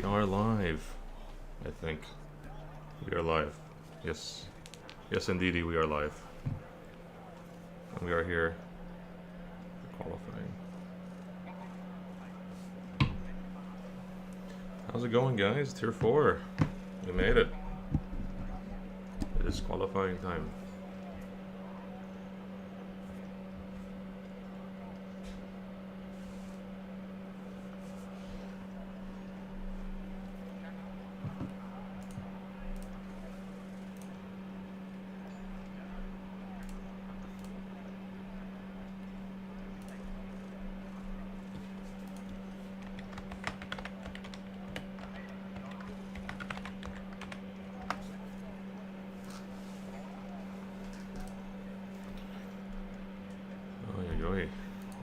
we are live. I think. We are live. Yes. Yes, indeedy, we are live. And we are here for qualifying. How's it going, guys? Tier 4. We made it. It is qualifying time.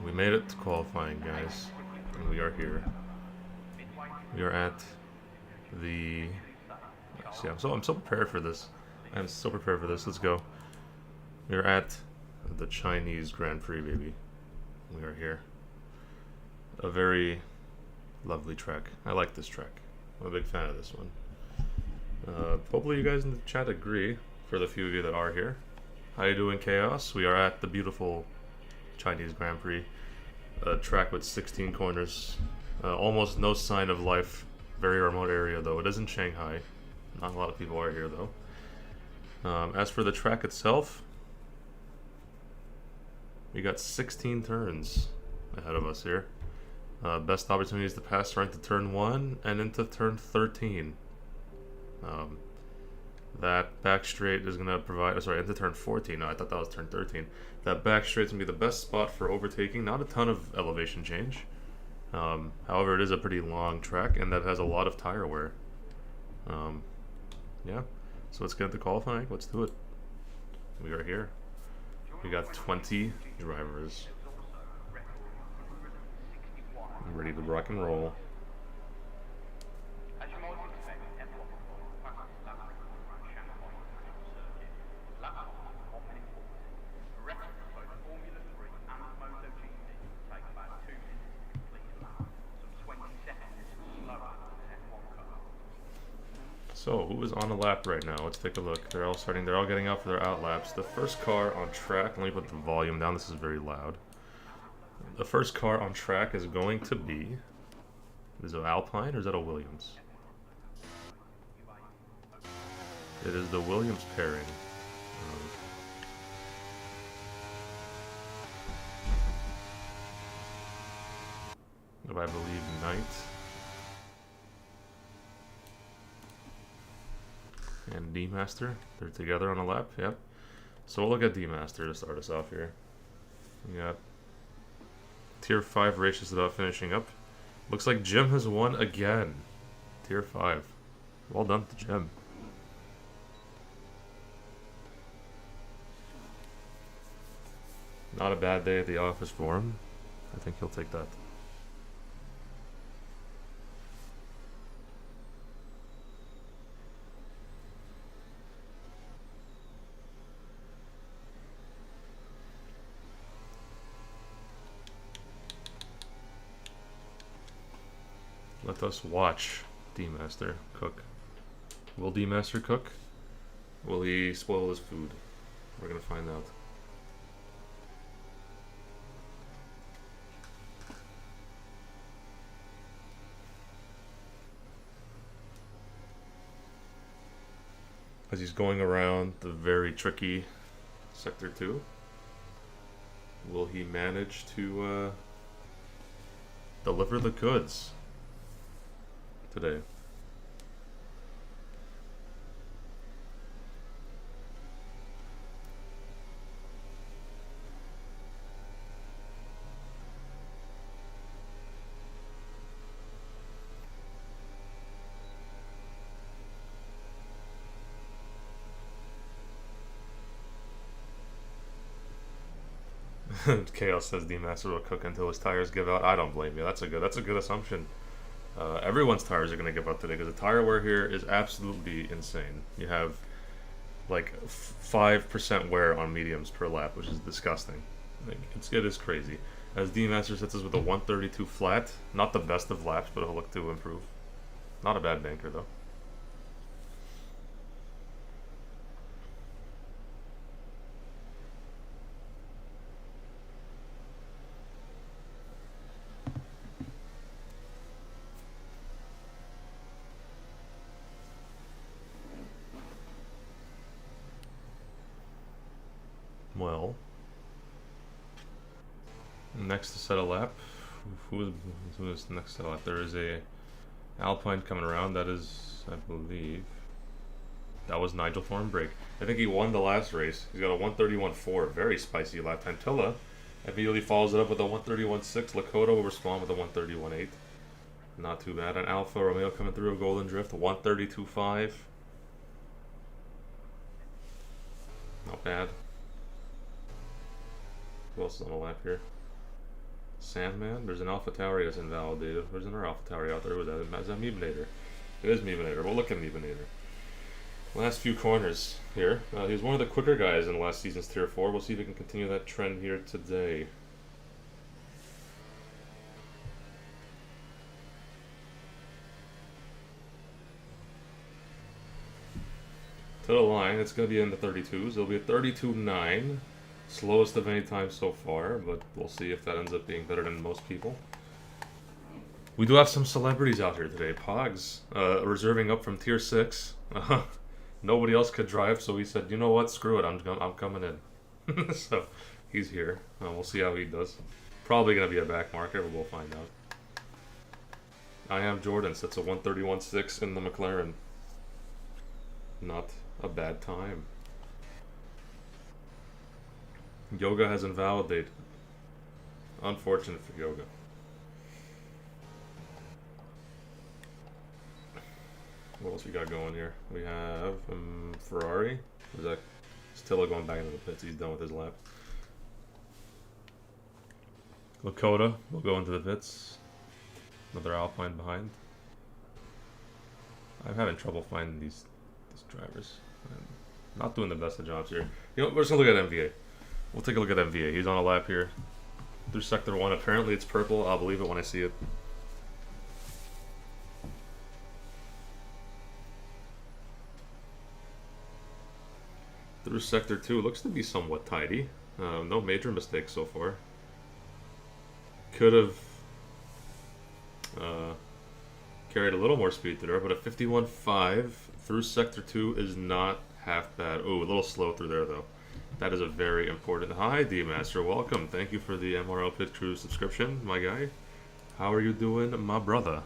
We made it to qualifying, guys, and we are here. We are at the. See, I'm so prepared for this. I'm so prepared for this. Let's go. We are at the Chinese Grand Prix, baby. We are here. A very lovely track. I like this track. I'm a big fan of this one. Hopefully, you guys in the chat agree. For the few of you that are here, how you doing, Chaos? We are at the beautiful Chinese Grand Prix, a track with 16 corners, almost no sign of life, very remote area though. It is in Shanghai, not a lot of people are here though. As for the track itself, we got 16 turns ahead of us here. Best opportunities to pass are into turn 1 and into turn 13. That back straight is going to provide, sorry, into turn 14. No, I thought that was turn 13. That back straight is going to be the best spot for overtaking. Not a ton of elevation change. However, it is a pretty long track, and that has a lot of tire wear. Yeah, so let's get into qualifying. Let's do it. We are here. We got 20 drivers. I'm ready to rock and roll. So, who is on a lap right now? Let's take a look. They're all getting out for their out laps. The first car on track, let me put the volume down, this is very loud. The first car on track is going to be, is it an Alpine or is that a Williams? It is the Williams pairing. Of, I believe, Knight and D-Master. They're together on a lap, yep. So we'll look at D-Master to start us off here. We got Tier 5 races about finishing up. Looks like Jim has won again. Tier 5. Well done to Jim. Not a bad day at the office for him. I think he'll take that. Let us watch D-Master cook. Will D-Master cook? Will he spoil his food? We're gonna find out. As he's going around the very tricky Sector 2, will he manage to deliver the goods today? Chaos says D-Master will cook until his tires give out. I don't blame you. That's a good assumption. Everyone's tires are going to give out today because the tire wear here is absolutely insane. You have like 5% wear on mediums per lap, which is disgusting. Like, it is crazy. As D-Master sits us with a 132 flat, not the best of laps, but he'll look to improve. Not a bad banker, though. Well, next to set a lap. Who is next to lap? There is a Alpine coming around. That is, I believe, that was Nigel Thornbrake. I think he won the last race. He's got a 131.4, very spicy lap time. Tilla immediately follows it up with a 131.6. Lakota will respond with a 131.8. Not too bad. An Alfa Romeo coming through a Golden Drift, 132.5. Not bad. Who else is on the lap here? Sandman? There's an Alpha Tauri that's invalidated. There's another Alpha Tauri out there. Is that Meebinator? It is Meebinator. We'll look at Meebinator. Last few corners here. He was one of the quicker guys in last season's Tier 4. We'll see if we can continue that trend here today. To the line, it's going to be in the 32s. It'll be a 32.9. Slowest of any time so far, but we'll see if that ends up being better than most people. We do have some celebrities out here today. Pogs, reserving up from Tier 6. Nobody else could drive, so he said, you know what, screw it, I'm coming in. So, he's here. We'll see how he does. Probably going to be a back marker, but we'll find out. I am Jordan, sets a 131.6 in the McLaren. Not a bad time. Yoga has invalidated. Unfortunate for Yoga. What else we got going here? We have Ferrari. Is that Stilla going back into the pits? He's done with his lap. Lakota will go into the pits. Another Alpine behind. I'm having trouble finding these drivers. I'm not doing the best of jobs here. You know, we're just gonna look at MVA. We'll take a look at MVA. He's on a lap here. Through Sector 1. Apparently it's purple. I'll believe it when I see it. Through Sector 2. Looks to be somewhat tidy. No major mistakes so far. Could have carried a little more speed through there, but a 51.5 through Sector 2 is not half bad. Ooh, a little slow through there though. That is a very important... Hi, D-Master. Welcome. Thank you for the MRL Pit Crew subscription, my guy. How are you doing, my brother?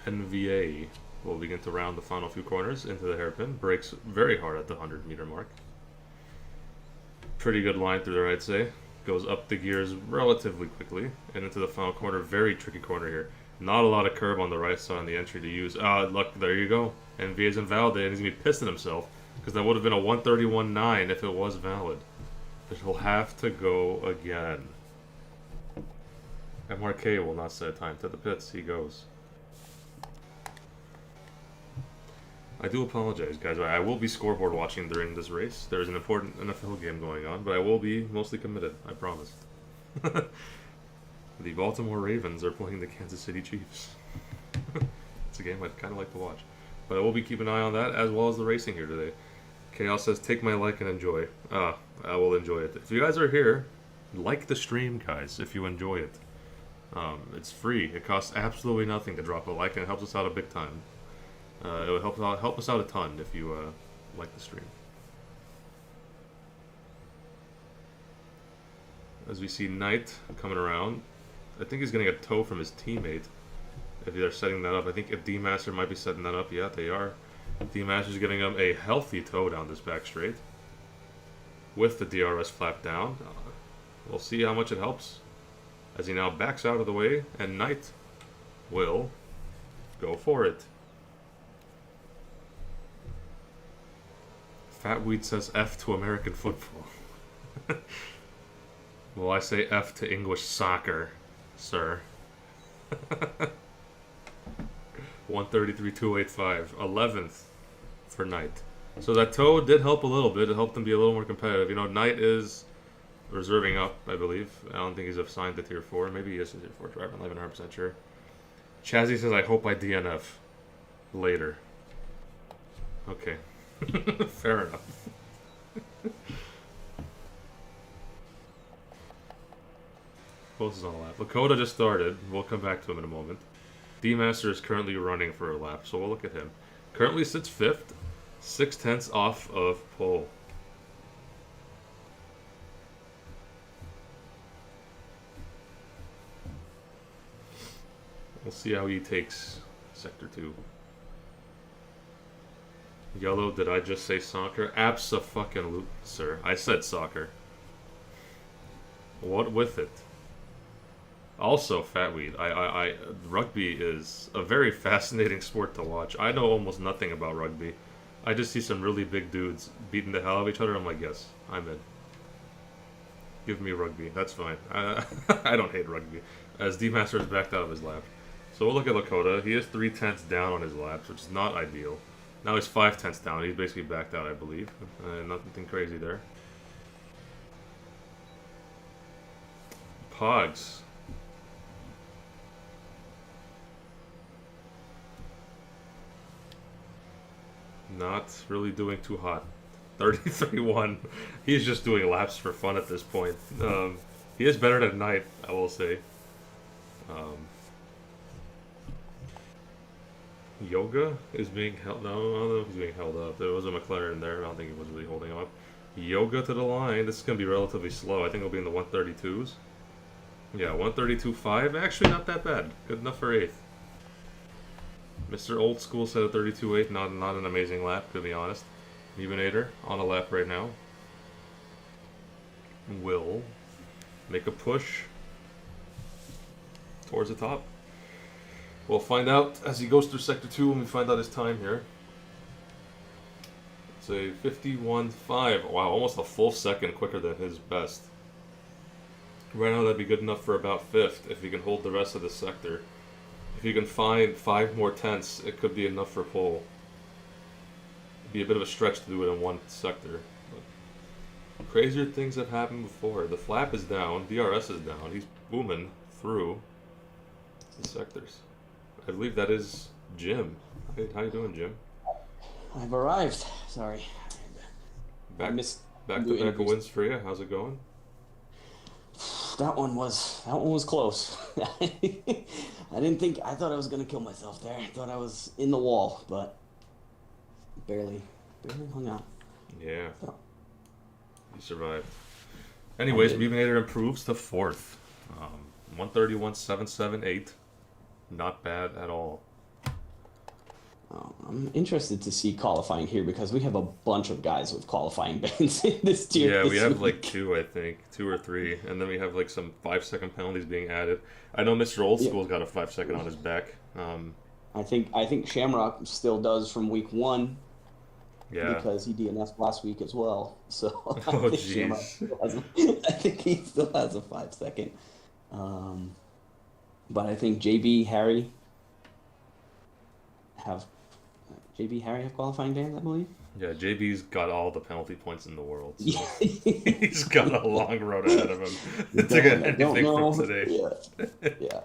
NVA will begin to round the final few corners into the hairpin. Brakes very hard at the 100-meter mark. Pretty good line through there, I'd say. Goes up the gears relatively quickly and into the final corner. Very tricky corner here. Not a lot of curb on the right side on the entry to use. Look, there you go. NVA is invalidated. He's going to be pissing himself because that would have been a 131.9 if it was valid. But he'll have to go again. MRK will not set a time. To the pits he goes. I do apologize, guys. I will be scoreboard watching during this race. There is an important NFL game going on, but I will be mostly committed. I promise. The Baltimore Ravens are playing the Kansas City Chiefs. It's a game I'd kind of like to watch. But I will be keeping an eye on that, as well as the racing here today. Chaos says, take my like and enjoy. I will enjoy it. If you guys are here, like the stream, guys, if you enjoy it. It's free. It costs absolutely nothing to drop a like, and it helps us out a big time. It would help us out a ton if you like the stream. As we see Knight coming around, I think he's getting a tow from his teammate. If they're setting that up, I think if D-Master might be setting that up. Yeah, they are. D-Master's getting him a healthy tow down this back straight with the DRS flap down. We'll see how much it helps as he now backs out of the way, and Knight will go for it. Fatweed says F to American football. Well, I say F to English soccer, sir. 133.285, 11th for Knight. So that tow did help a little bit. It helped them be a little more competitive. You know, Knight is reserving up, I believe. I don't think he's assigned to Tier 4. Maybe he is a Tier 4 driver. I'm not even 100% sure. Chazzy says, I hope I DNF later. Okay. Fair enough. Closes on a lap. Lakota just started. We'll come back to him in a moment. D-Master is currently running for a lap, so we'll look at him. Currently sits 5th, 6/10 off of pole. We'll see how he takes Sector 2. Yellow, did I just say soccer? Abso-fucking-lute, sir. I said soccer. What with it? Also, Fatweed. Rugby is a very fascinating sport to watch. I know almost nothing about rugby. I just see some really big dudes beating the hell out of each other. I'm like, yes, I'm in. Give me rugby. That's fine. I don't hate rugby. As D-Master is backed out of his lap. So we'll look at Lakota. He is 3/10 down on his laps, which is not ideal. Now he's 5/10 down. He's basically backed out, I believe. Nothing crazy there. Pogs. Not really doing too hot. 33-1. He's just doing laps for fun at this point. He is better than Knight, I will say. Yoga is being held. No, I don't know if he's being held up. There was a McLaren there. I don't think he was really holding up. Yoga to the line. This is going to be relatively slow. I think it'll be in the 132s. Yeah, 132.5. Actually, not that bad. Good enough for 8th. Mr. Old School said a 32.8. Not an amazing lap, to be honest. Evenator on a lap right now. Will make a push towards the top. We'll find out as he goes through Sector 2 when we find out his time here. It's a 51.5. Wow, almost a full second quicker than his best. Right now that'd be good enough for about 5th if he can hold the rest of the sector. If you can find 5 more tenths, it could be enough for pole. It'd be a bit of a stretch to do it in one sector. But crazier things have happened before. The flap is down, DRS is down. He's booming through the sectors. I believe that is Jim. Hey, how you doing, Jim? I've arrived. Sorry. Back to back wins for you. How's it going? That one was close. I thought I was gonna kill myself there. I thought I was in the wall, but barely hung out. Yeah. So. You survived. Anyways, Beaminator improves to 4th. 131.778. Not bad at all. I'm interested to see qualifying here because we have a bunch of guys with qualifying bans in this tier. Yeah, we have like 2, I think. 2 or 3. And then we have like some 5-second penalties being added. I know Mr. Old School's got a 5-second on his back. I think Shamrock still does from week 1. Yeah. Because he DNF'd last week as well. So oh, jeez. I think he still has a 5-second. But I think JB Harry have qualifying bans, I believe. Yeah, JB's got all the penalty points in the world. So he's got a long road ahead of him to get anything from today. Yeah.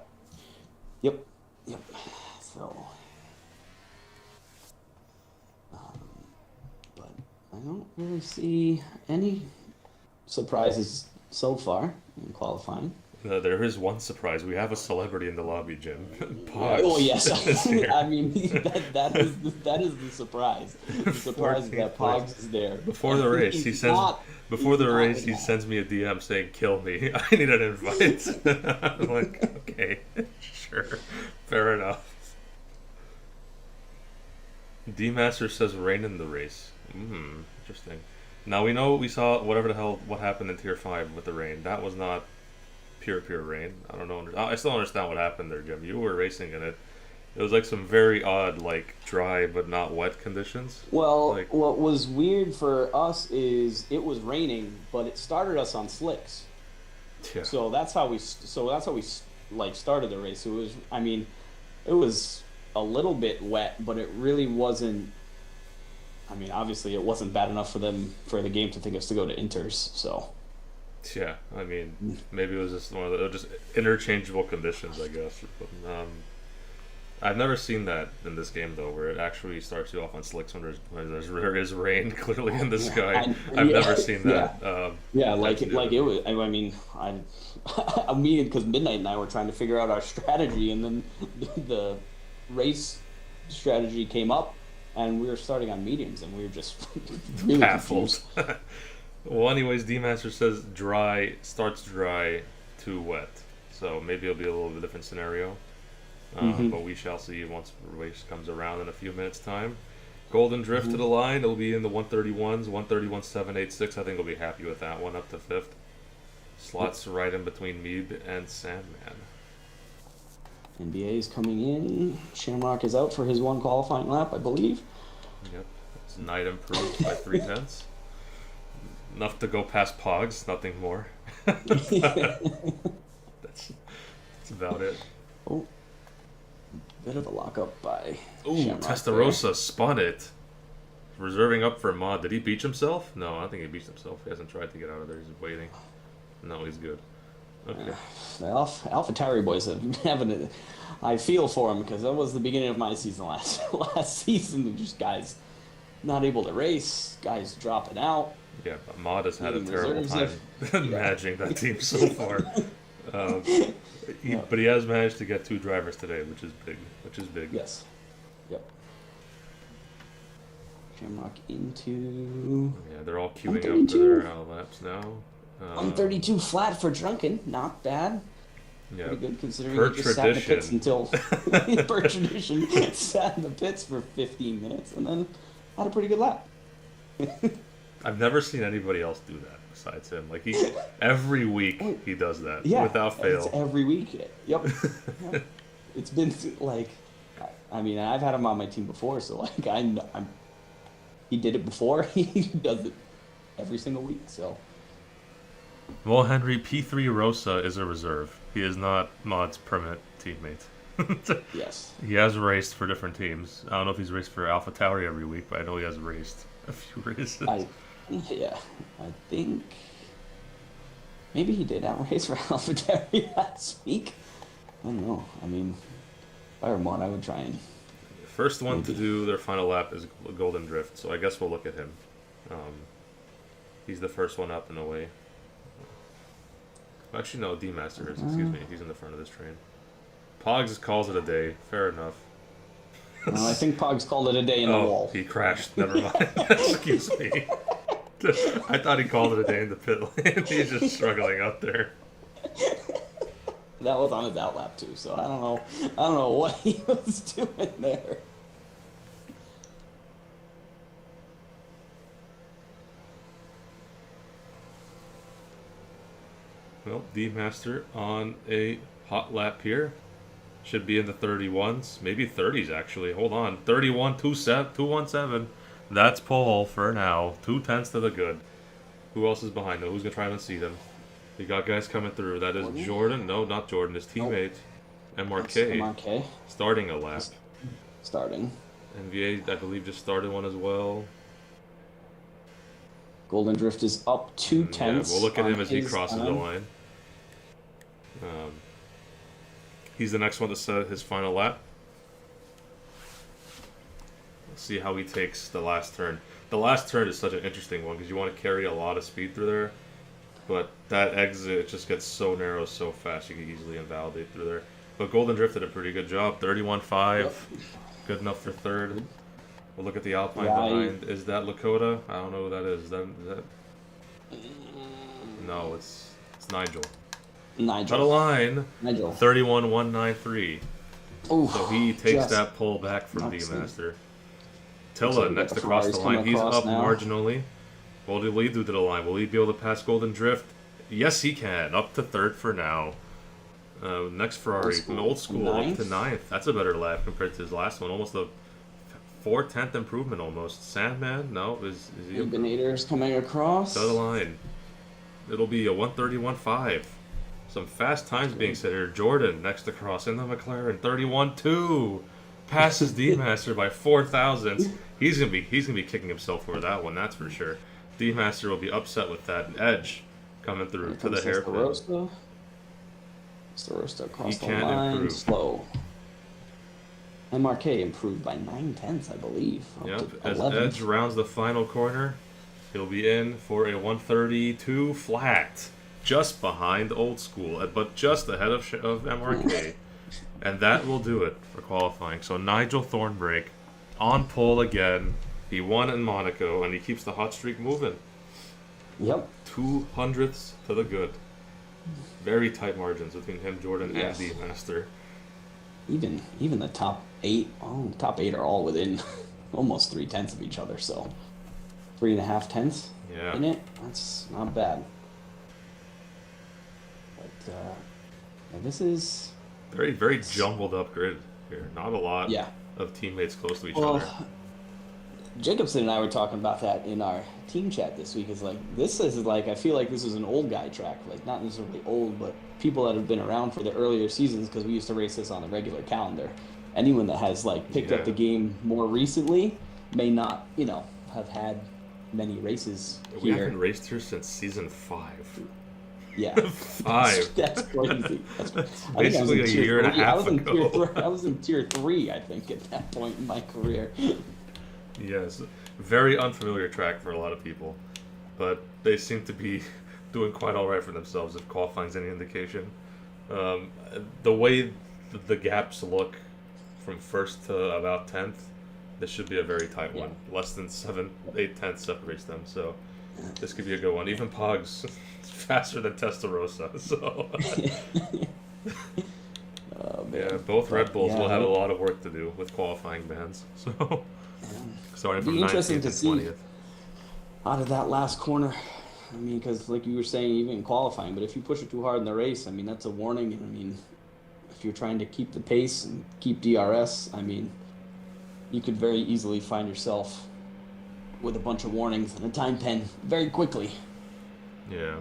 Yep. So, but I don't really see any surprises so far in qualifying. There is one surprise. We have a celebrity in the lobby, Jim. Pogs. Oh yes, I mean that is the surprise. The surprise is that Pogs is there. Before the race, he sends me a DM saying, "Kill me. I need an invite." I'm like, okay, sure, fair enough. D-Master says rain in the race. Interesting. Now we saw what happened in Tier 5 with the rain. That was not pure rain. I don't know. I still don't understand what happened there, Jim. You were racing in it. It was like some very odd, like dry but not wet conditions. Well, what was weird for us is it was raining, but it started us on slicks. Yeah. So that's how we like started the race. It was a little bit wet, but it really wasn't. I mean, obviously, it wasn't bad enough for the game to think us to go to inters. So. Yeah, I mean, maybe it was just one of the just interchangeable conditions, I guess. I've never seen that in this game though, where it actually starts you off on slicks when there is rain clearly in the sky. I've never seen that. It was. I mean, me because Midnight and I were trying to figure out our strategy, and then the race strategy came up, and we were starting on mediums, and we were just really baffled. confused. Well, anyways, D-Master says dry starts dry to wet, so maybe it'll be a little bit different scenario. But we shall see once the race comes around in a few minutes' time. Golden Drift to the line. It'll be in the 131s, 131.786. I think we'll be happy with that one up to 5th. Slots right in between Meeb and Sandman. NBA is coming in. Shamrock is out for his one qualifying lap, I believe. Yep. His night improved by 3/10. Enough to go past Pogs, nothing more. That's about it. Oh. Bit of a lockup by Ooh, Shamrock Testarossa there. spun it. Reserving up for Mod. Did he beach himself? No, I don't think he beached himself. He hasn't tried to get out of there. He's waiting. No, he's good. Okay. The AlphaTauri boys have having it. I feel for him because that was the beginning of my season last season. Just guys not able to race, guys dropping out. Yeah, but Mod has had a terrible reserves time managing that team so far. But he has managed to get 2 drivers today, which is big. Yes. Yep. Shamrock into. Yeah, they're all queuing up for their laps now. 132 flat for Drunken, not bad. Yeah, pretty good considering per he just sat in the pits tradition. until per tradition sat in the pits for 15 minutes and then had a pretty good lap. I've never seen anybody else do that besides him. Like every week he does that without fail. It's every week. Yep. Yeah. It's been like, I mean, I've had him on my team before, so like I'm he did it before. He does it every single week. So. Well, Henry, P3 Rosa is a reserve. He is not Mod's permanent teammate. Yes. He has raced for different teams. I don't know if he's raced for AlphaTauri every week, but I know he has raced a few races. I think maybe he did outrace for AlphaTauri last week. I don't know. I mean, if I were Mod, I would try and. First one to do their final lap is Golden Drift, so I guess we'll look at him. He's the first one up and away. Actually, no, D-Master is. Excuse me. He's in the front of this train. Pogs calls it a day. Fair enough. I think Pogs called it a day in the wall. He crashed. Never mind. Excuse me. I thought he called it a day in the pit lane. He's just struggling out there. That was on his outlap too, so I don't know what he was doing there. Well, D-Master on a hot lap here. Should be in the 31s, maybe 30s actually. Hold on, 31, 217. That's pole for now. 2/10 to the good. Who else is behind him? Who's gonna try and unseat him? We got guys coming through. That is Jordan. No, not Jordan. His teammate, MRK. MRK starting a lap. Starting. NVA, I believe, just started one as well. Golden Drift is up 2/10. Yeah, we'll look at him as he crosses the line. He's the next one to set his final lap. Let's see how he takes the last turn. The last turn is such an interesting one because you want to carry a lot of speed through there. But that exit just gets so narrow so fast you can easily invalidate through there. But Golden Drift did a pretty good job. 31.5. Yep. Good enough for third. We'll look at the Alpine behind. Is that Lakota? I don't know who that is. Is that... No, it's Nigel. Got a line. Nigel. 31.193. Ooh, so he takes that pull back from D-Master. Tilla next across the line. He's up now. Marginally. What will he do to the line? Will he be able to pass Golden Drift? Yes, he can. Up to third for now. Next Ferrari. Old school up to 9th. That's a better lap compared to his last one. Almost a 4/10 improvement almost. Sandman? No. Is he? Ibinator's coming across. To the line. It'll be a 131.5. Some fast times being set here. Jordan next across in the McLaren. 31.2. Passes D-Master by 4 thousandths. He's gonna be kicking himself for that one, that's for sure. D-Master will be upset with that. Edge coming through Here to the comes hairpin. Testarossa across the can't line, improve. slow. MRK improved by 9/10, I believe. Up Yep, to as 11. Edge rounds the final corner, he'll be in for a 132 flat, just behind Old School, but just ahead of MRK. And that will do it for qualifying. So Nigel Thornbrake on pole again. He won in Monaco, and he keeps the hot streak moving. Yep. 200ths to the good. Very tight margins between him, Jordan, Yes. and the Master. Even the top 8, top 8 are all within almost 3/10 of each other. So 3.5 tenths Yeah. in it. That's not bad. But yeah, this is Very, very jumbled up grid here. Not a lot yeah. of teammates close to each Well, other. Jacobson and I were talking about that in our team chat this week. Is like this is like I feel like this is an old guy track, like not necessarily old, but people that have been around for the earlier seasons because we used to race this on the regular calendar. Anyone that has like picked up the game more recently may not, have had many races We here. haven't raced here since season 5. Yeah, 5. That's crazy. That's I think I was basically in a tier year and a 3. half ago. I was in tier 3, I think, at that point in my career. Yes, very unfamiliar track for a lot of people, but they seem to be doing quite all right for themselves if qualifying's any indication. The way the gaps look from first to about 10th, this should be a very tight one. Less than 7, 8 tenths separates them, so this could be a good one. Even Pogs faster than Testarossa, so Oh, man. yeah, both Red Bulls will have a Yeah. lot of work to do with qualifying bans. So starting It'd from be interesting 19th to and see 20th. out of that last corner. I mean, because like you were saying, even in qualifying, but if you push it too hard in the race, I mean, that's a warning. I mean, if you're trying to keep the pace and keep DRS, I mean, you could very easily find yourself with a bunch of warnings and a time pen very quickly. Yeah.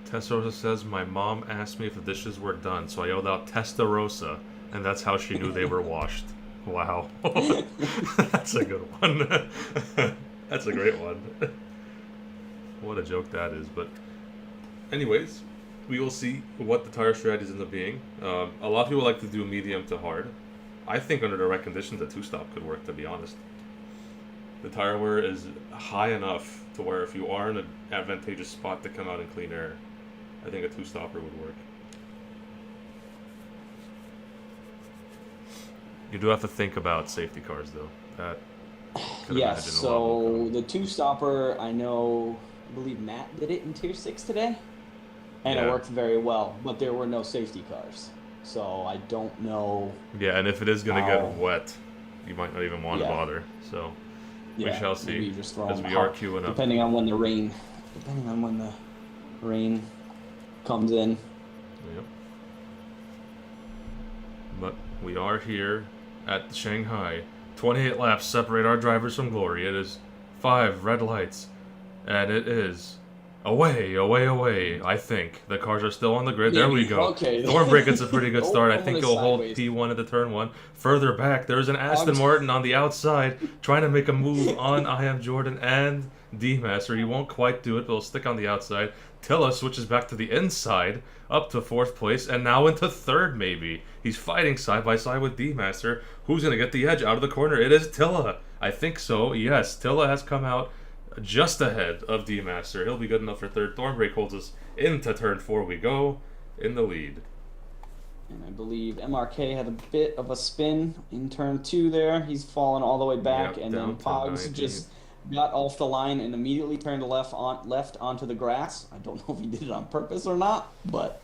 Testarossa says, my mom asked me if the dishes were done, so I yelled out Testarossa, and that's how she knew they were washed. Wow. That's a good one. That's a great one. What a joke that is. But anyways, we will see what the tire strategies end up being. A lot of people like to do medium to hard. I think under the right conditions, a two-stop could work, to be honest. The tire wear is high enough to where if you are in an advantageous spot to come out in clean air, I think a two-stopper would work. You do have to think about safety cars, though. That could Yes, imagine a lot of them so coming. the two-stopper, I believe Matt did it in Tier 6 today, and Yeah. it worked very well, but there were no safety cars. So I don't know. Yeah, and if it is going to How- get wet, you might not even want to Yeah. bother. So we Yeah, shall maybe see you just throw as them we are out, queuing up. depending on when the rain comes in. Yep. But we are here at Shanghai. 28 laps separate our drivers from glory. It is 5 red lights, and it is away, away, away. I think the cars are still on the grid. There we Maybe. go. Okay. Thornbrake gets a pretty good start. I Over think the he'll hold sideways. P1 into turn 1. Further back, there's an Aston Martin on the outside trying to make a move on I Am Jordan and D-Master. He won't quite do it, but he'll stick on the outside. Tilla switches back to the inside, up to 4th place, and now into 3rd maybe. He's fighting side by side with D-Master. Who's going to get the edge out of the corner? It is Tilla. I think so, yes. Tilla has come out just ahead of D-Master. He'll be good enough for 3rd. Thornbrake holds us into turn 4 we go, in the lead. And I believe MRK had a bit of a spin in turn 2 there. He's fallen all the way back, Yep, and down then to Pogs 19. just got off the line and immediately turned left onto the grass. I don't know if he did it on purpose or not, but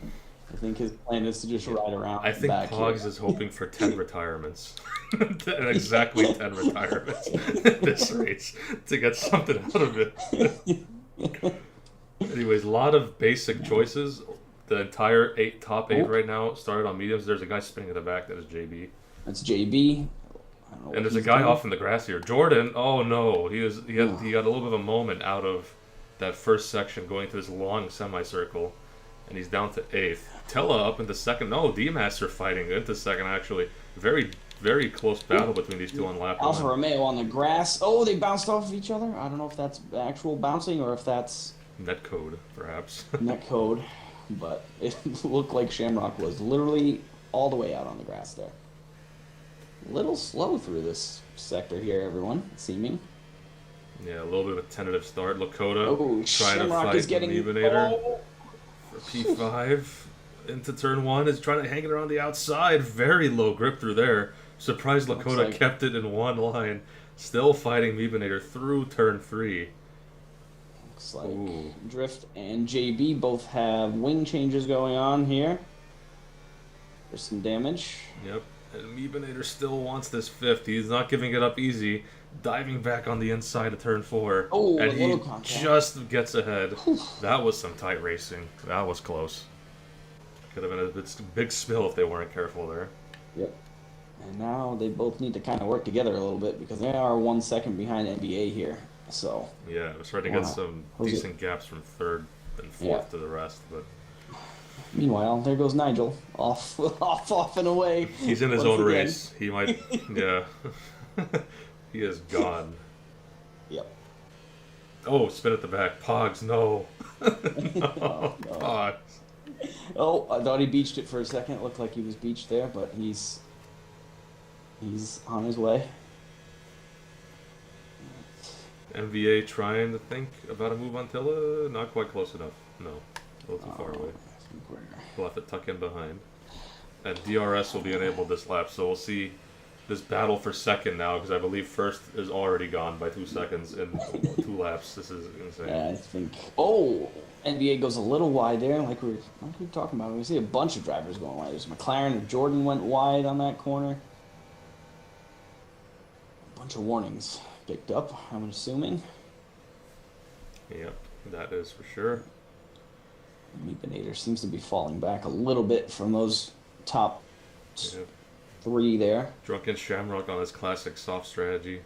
I think his plan is to just ride around. I think back Pogs here. is hoping for 10 retirements. Exactly 10 retirements in this race to get something out of it. Anyways, a lot of basic choices. The entire top 8 right now started on mediums. There's a guy spinning in the back. That is JB. That's JB. I don't know And what there's a he's guy doing. off in the grass here. Jordan, oh no. He got a little bit of a moment out of that first section going to this long semicircle. And he's down to 8th. Tella up into 2nd. No, D-Master fighting into 2nd, actually. Very very close battle between these two on lap Alfa 1. Romeo on the grass. Oh, they bounced off of each other. I don't know if that's actual bouncing or if that's Netcode, perhaps. net code, but it looked like Shamrock was literally all the way out on the grass there. A little slow through this sector here, everyone, seeming. Yeah, a little bit of a tentative start. Lakota Oh, trying to Shamrock fight is getting Mebanator oh. for P5 into turn 1. Is trying to hang it around the outside. Very low grip through there. Surprised Lakota like... kept it in one line. Still fighting Mebanator through turn 3. Looks like Drift and JB both have wing changes going on here. There's some damage. Yep. And Mebanator still wants this 5th. He's not giving it up easy. Diving back on the inside of turn 4. Oh, and he contact. just gets ahead. That was some tight racing. That was close. Could have been a big spill if they weren't careful there. Yep. And now they both need to kind of work together a little bit because they are 1 second behind NBA here. So yeah, we're starting to get some decent gaps from 3rd and 4th to the rest. But meanwhile, there goes Nigel off and away. He's in his own race. He might, yeah. He is gone. Yep. Oh, spin at the back. Pogs, no. No, no. Pogs. Oh, I thought he beached it for a second. It looked like he was beached there, but he's on his way. MVA trying to think about a move on Tilla. Not quite close enough. No. A little too far away. We'll have to tuck in behind. And DRS will be enabled this lap, so we'll see this battle for 2nd now, because I believe 1st is already gone by 2 seconds in 2 laps. This is insane. Yeah, I think. Oh, NBA goes a little wide there, like we were talking about. We see a bunch of drivers going wide. There's McLaren and Jordan went wide on that corner. A bunch of warnings picked up, I'm assuming. Yep, that is for sure. Mebanator seems to be falling back a little bit from those top 3 there. Drunken Shamrock on his classic soft strategy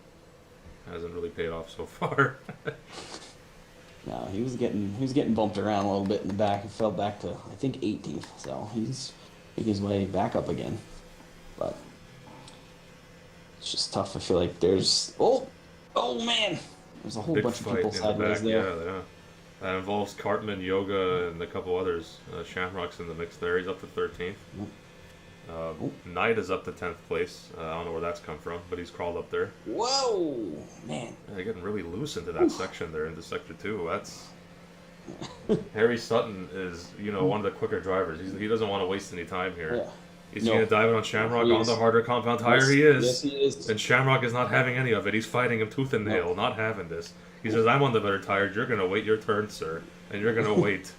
hasn't really paid off so far. No, he was getting bumped around a little bit in the back. He fell back to I think 18th, so he's making his way back up again. But it's just tough. I feel like there's oh man, there's a whole bunch of people sideways there. Yeah. That involves Cartman, Yoga, and a couple others. Shamrock's in the mix there. He's up to 13th. Knight is up to 10th place. I don't know where that's come from, but he's crawled up there. Whoa, man. Yeah, they're getting really loose into that section there, into Sector 2. That's... Harry Sutton is, one of the quicker drivers. He doesn't want to waste any time here. Yeah. He's going to dive it on Shamrock on the harder compound tire. Yes, he is. Yes, he is. And Shamrock is not having any of it. He's fighting him tooth and nail, not having this. He says, I'm on the better tires. You're going to wait your turn, sir. And you're going to wait.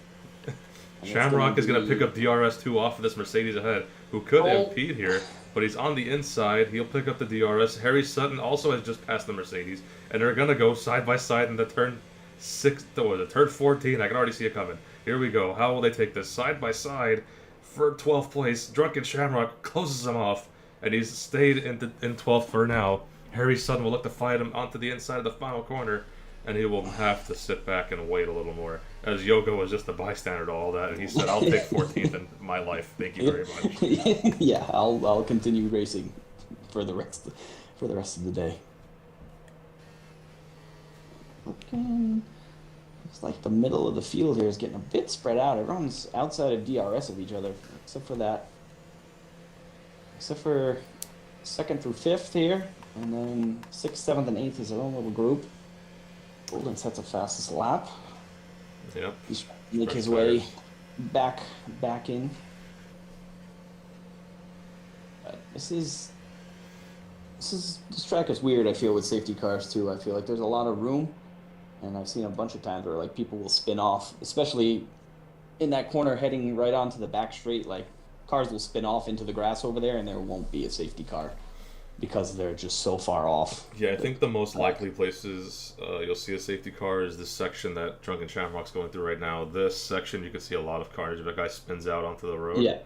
Shamrock is going to pick up DRS2 off of this Mercedes ahead, who could impede here, but he's on the inside. He'll pick up the DRS. Harry Sutton also has just passed the Mercedes, and they're going to go side by side in the turn 14. I can already see it coming. Here we go. How will they take this? Side by side for 12th place. Drunken Shamrock closes him off, and he's stayed in 12th for now. Harry Sutton will look to fight him onto the inside of the final corner, and he will have to sit back and wait a little more. As Yoga was just a bystander to all that, and he said, "I'll take 14th in my life. Thank you very much." Yeah, I'll continue racing for the rest of the day. Okay. Looks like the middle of the field here is getting a bit spread out. Everyone's outside of DRS of each other, except for 2nd through 5th here, and then 6th, 7th, and 8th is their own little group. Golden sets a fastest lap. Yep. He's trying to make his way back in. But this track is weird. I feel with safety cars too. I feel like there's a lot of room, and I've seen a bunch of times where like people will spin off, especially in that corner heading right onto the back straight. Like cars will spin off into the grass over there, and there won't be a safety car, because they're just so far off. Yeah, I think the most likely places you'll see a safety car is this section that Drunken Shamrock's going through right now. This section, you can see a lot of cars. The guy spins out onto the road. Yeah.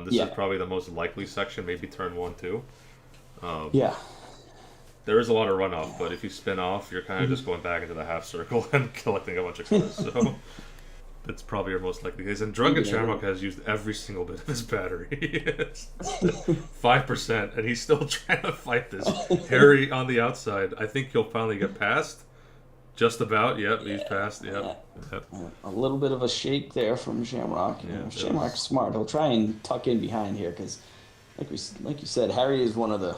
This is probably the most likely section, maybe turn 1, 2. Yeah. There is a lot of runoff, but if you spin off, you're kind of just going back into the half circle and collecting a bunch of cars. So That's probably our most likely case. And Drunken Shamrock has used every single bit of his battery. It's 5%, and he's still trying to fight this. Harry on the outside. I think he'll finally get past. Just about. Yep, he's passed. Yep. A little bit of a shake there from Shamrock. Yeah, Shamrock's smart. He'll try and tuck in behind here because, like you said, Harry is one of the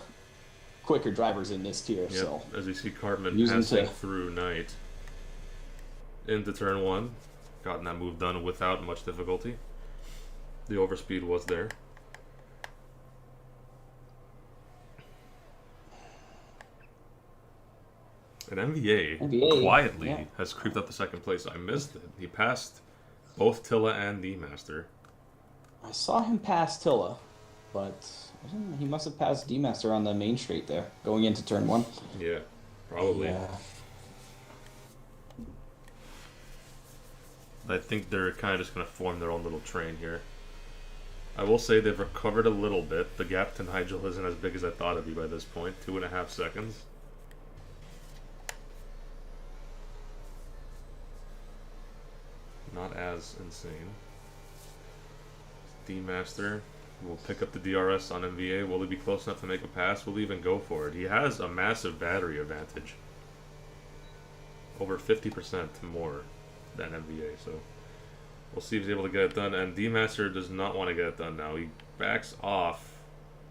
quicker drivers in this tier. Yep. So as we see Cartman passing through Knight into turn 1. Gotten that move done without much difficulty. The overspeed was there. And MVA quietly has creeped up to second place. I missed it. He passed both Tilla and the Master. I saw him pass Tilla, but he must have passed D-Master on the main straight there, going into turn 1. Yeah, probably. Yeah. I think they're kind of just going to form their own little train here. I will say they've recovered a little bit. The gap to Nigel isn't as big as I thought it'd be by this point. 2.5 seconds. Not as insane. D-Master will pick up the DRS on MVA. Will he be close enough to make a pass? Will he even go for it? He has a massive battery advantage. Over 50% more than MVA, so we'll see if he's able to get it done. And D-Master does not want to get it done now. He backs off,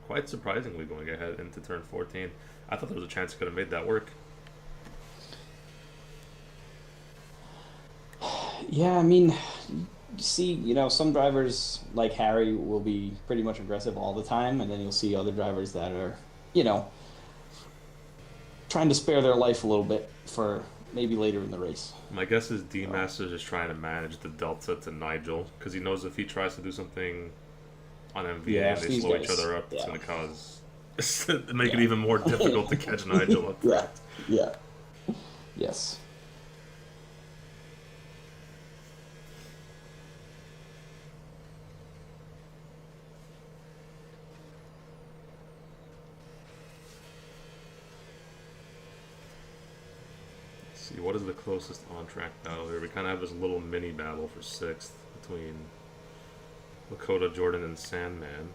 quite surprisingly, going ahead into turn 14. I thought there was a chance he could have made that work. Yeah, I mean, see, some drivers like Harry will be pretty much aggressive all the time, and then you'll see other drivers that are, trying to spare their life a little bit for maybe later in the race. My guess is D-Master is just trying to manage the delta to Nigel, because he knows if he tries to do something on MVA and they slow each other up, it's going to cause make it even more difficult to catch Nigel up. Yeah. Yes. See, what is the closest on-track battle here? We kind of have this little mini battle for 6th between Lakota, Jordan, and Sandman.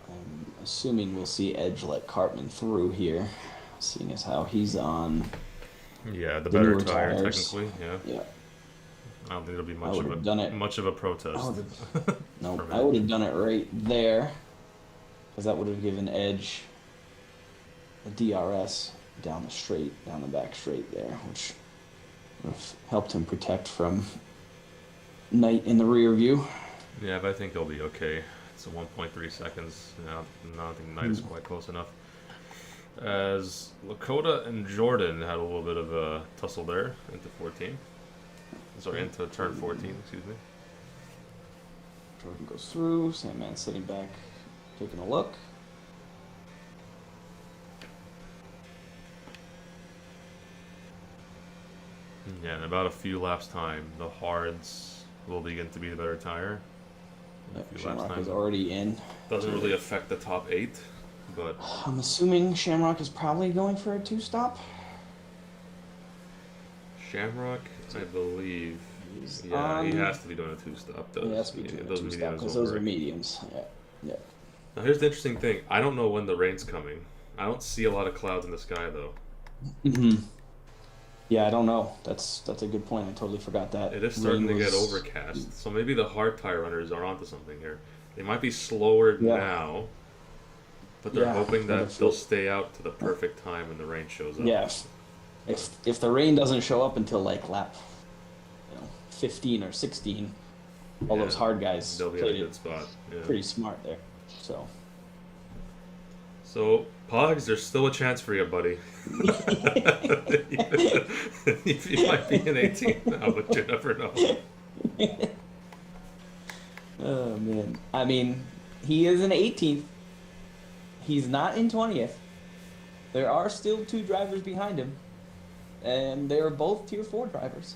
I'm assuming we'll see Edge let Cartman through here, seeing as how he's on. Yeah, the better tire, technically. Yeah. I don't think it'll be much of a protest. I would have done it right there, because that would have given Edge a DRS down the back straight there, which would have helped him protect from Knight in the rear view. Yeah, but I think he'll be okay. It's a 1.3 seconds. I don't think Knight is quite close enough. As Lakota and Jordan had a little bit of a tussle there into 14. Sorry, into turn 14, excuse me. Jordan goes through, Sandman sitting back, taking a look. Yeah, in about a few laps time, the hards will begin to be the better tire. Shamrock is already in. Doesn't really affect the top 8, but... I'm assuming Shamrock is probably going for a 2-stop. Shamrock, I believe, he has to be doing a 2-stop. He has to be doing a 2-stop because those are mediums. Yeah. Now here's the interesting thing. I don't know when the rain's coming. I don't see a lot of clouds in the sky though. Yeah, I don't know. That's a good point. I totally forgot that. It is starting to get overcast, so maybe the hard tire runners are onto something here. They might be slower now, but they're hoping that they'll stay out to the perfect time when the rain shows up. Yeah. If the rain doesn't show up until like lap 15 or 16, all those hard guys they'll be in a good spot. Yeah. Pretty smart there. So Pogs, there's still a chance for you, buddy. You might be in 18th now, but you never know. Oh man, I mean, he is in 18th. He's not in 20th. There are still 2 drivers behind him. And they're both Tier 4 drivers.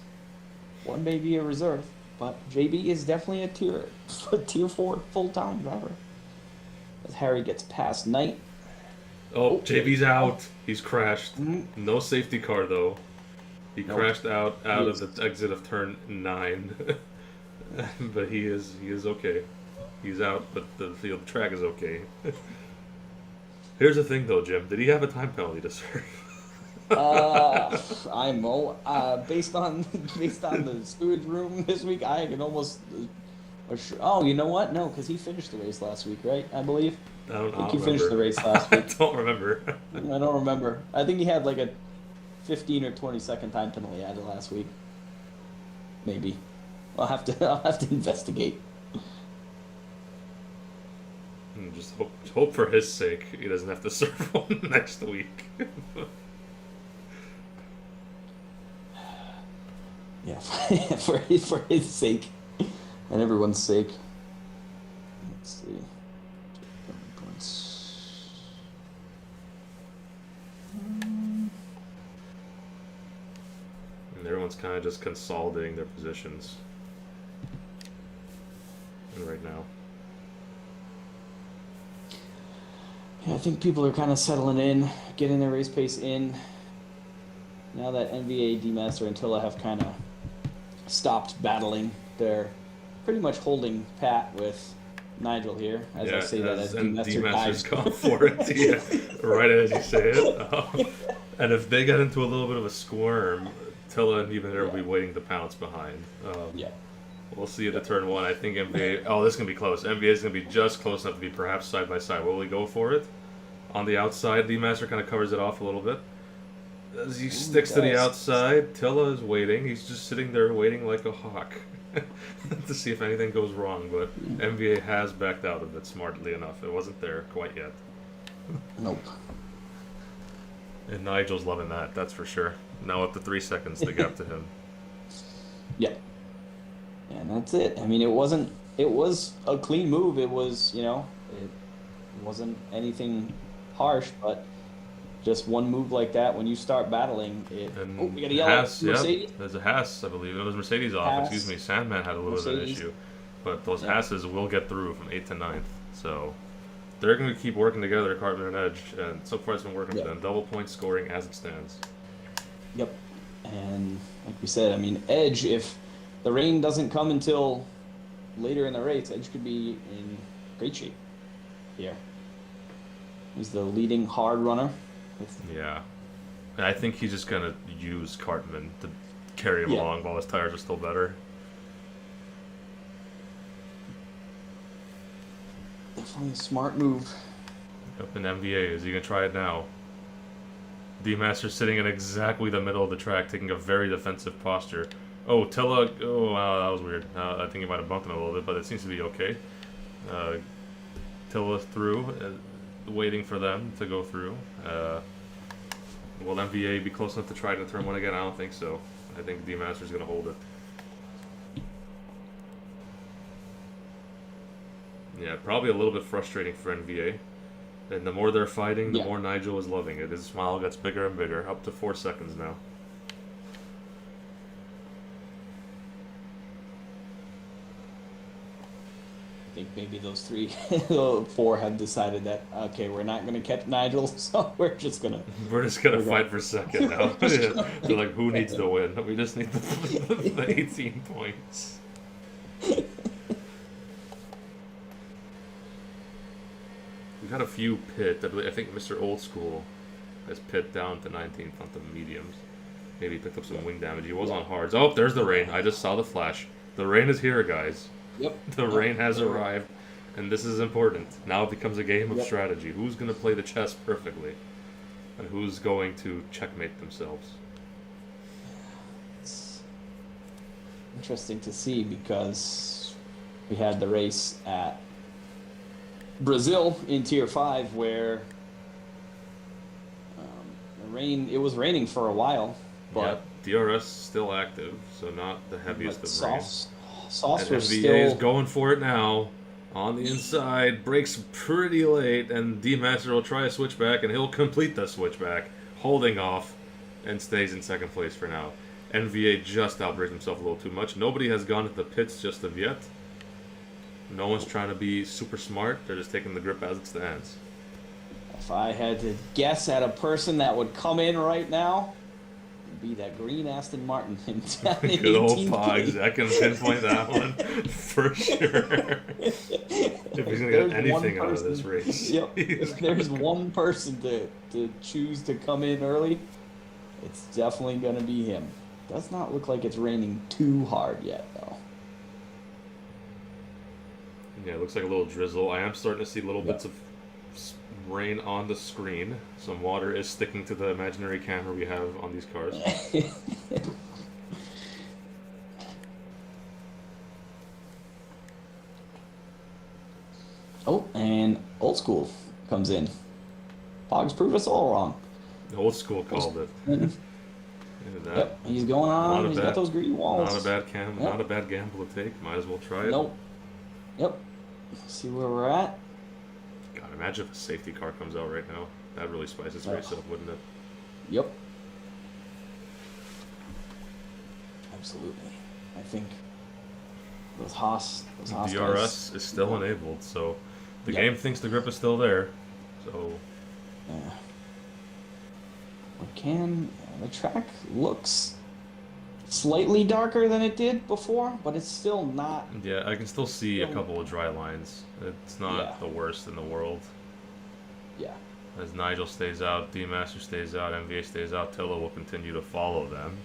One may be a reserve, but JB is definitely a Tier 4 full-time driver. As Harry gets past Knight, Oh, Oh, JB's out. He's crashed. Mhm. No safety car though. He Nope. crashed out of Yes. the exit of turn 9. But he is okay. He's out, but the field track is okay. Here's the thing though, Jim. Did he have a time penalty to serve? I'm based on based on the sewage room this week. I can almost. Oh, you know what? No, because he finished the race last week, right? I believe. I think he finished the race last I week. don't remember. I don't remember. I think he had like a 15 or 20-second time penalty added last week. Maybe. I'll have to investigate. Just hope for his sake he doesn't have to serve one next week. Yeah, for his sake and everyone's sake. Let's see. Points. And everyone's kind of just consolidating their positions right now. Yeah, I think people are kind of settling in, getting their race pace in. Now that NVA, D-Master, and Tilla have kind of stopped battling, they're pretty much holding pat with Nigel here. As I say that, as D-Master D-Master's dies. gone for it, yeah, right as you say it. And if they get into a little bit of a squirm, Tilla and even there will be waiting to pounce behind. Yeah. We'll see at the turn 1. I think NBA. Oh, this is gonna be close. NBA is gonna be just close enough to be perhaps side by side. Will we go for it? On the outside, D-Master kind of covers it off a little bit. As he sticks to the outside, Tilla is waiting. He's just sitting there waiting like a hawk to see if anything goes wrong. But NBA has backed out of it smartly enough. It wasn't there quite yet. Nope. And Nigel's loving that, that's for sure. Now up to 3 seconds to gap to him. Yeah. And that's it. I mean, it was a clean move. It was, it wasn't anything harsh, but just one move like that, when you start battling it. And we got to yell at Haas, Mercedes. yeah, there's a Haas, I believe. It was Mercedes off, Haas, excuse me. Sandman had a little bit of an Mercedes. issue. But those Yeah. Haas's will get through from 8th to 9th. So they're going to keep working together, Cartman and Edge. And so far it's been working for them. Double point scoring as it stands. Yep. And like we said, I mean, Edge, if the rain doesn't come until later in the race, Edge could be in great shape here. He's the leading hard runner. Yeah. And I think he's just going to use Cartman to carry him along while his tires are still better. Definitely a smart move. Up in MVA, is he going to try it now? D-Master sitting in exactly the middle of the track, taking a very defensive posture. Oh, Tilla, oh, wow, that was weird. I think he might have bumped him a little bit, but it seems to be okay. Tilla through, waiting for them to go through. Will MVA be close enough to try to turn 1 again? I don't think so. I think D-Master's going to hold it. Yeah, probably a little bit frustrating for NVA. And the more they're fighting, the more Nigel is loving it. His smile gets bigger and bigger, up to 4 seconds now. I think maybe those 4 have decided that, okay, we're not going to catch Nigel, so we're just going to fight for second now. They're like, who needs to win? We just need the 18 points. We've had a few pit. I think Mr. Old School has pit down to 19th on the mediums. Maybe he picked up some wing damage. He was on hards. Oh, there's the rain. I just saw the flash. The rain is here, guys. Yep. The rain has arrived, and this is important. Now it becomes a game of strategy. Who's going to play the chess perfectly, and who's going to checkmate themselves? It's interesting to see because we had the race at Brazil in Tier 5 where it was raining for a while, but DRS still active, so not the heaviest of rain. Sauce was NBA still is going for it now. On the inside, breaks pretty late, and D-Master will try a switchback, and he'll complete the switchback, holding off, and stays in second place for now. NVA just outbraked himself a little too much. Nobody has gone to the pits just of yet. No one's trying to be super smart. They're just taking the grip as it stands. If I had to guess at a person that would come in right now, it'd be that green Aston Martin in Good old 18K. Pogs. I can pinpoint that one for sure. If he's gonna get anything out of this race. Yep. If there's one person to choose to come in early, it's definitely gonna be him. Does not look like it's raining too hard yet, though. Yeah, it looks like a little drizzle. I am starting to see little bits of rain on the screen. Some water is sticking to the imaginary camera we have on these cars. Oh, and Old School comes in. Pogs proved us all wrong. The old school called it. Look at that. Yep, he's going on. He's got those green walls. Not a bad gamble to take. Might as well try it. Nope. Yep. See where we're at. God, imagine if a safety car comes out right now. That'd really spice this race up, wouldn't it? Yep. Absolutely. I think those Haas DRS guys, is still enabled, so the Yep. game thinks the grip is still there. So yeah. The track looks slightly darker than it did before, but it's still not. yeah, I can still see a couple of dry lines. It's not Yeah. the worst in the world. Yeah. As Nigel stays out, D-Master stays out, MVA stays out, Tilla will continue to follow them.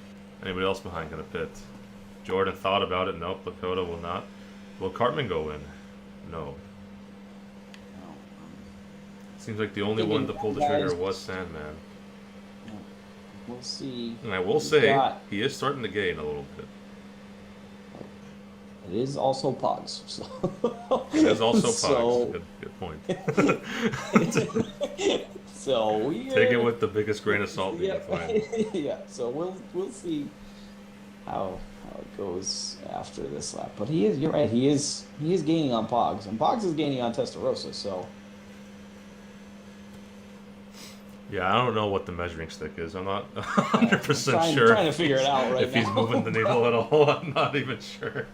Anybody else behind gonna pit? Jordan thought about it. Nope, Lakota will not. Will Cartman go in? No. Seems like the only one to pull the trigger was Sandman. We'll see. And I will say, he is starting to gain a little bit. It is also Pogs. So. It is also Pogs. So, Good point. so we Take it with the biggest grain of salt you can find. Yeah. So we'll see how it goes after this lap. But you're right. He is gaining on Pogs, and Pogs is gaining on Testarossa. So. Yeah, I don't know what the measuring stick is. I'm not 100% sure. Trying to figure it out right if he's moving the needle at all. I'm not even sure.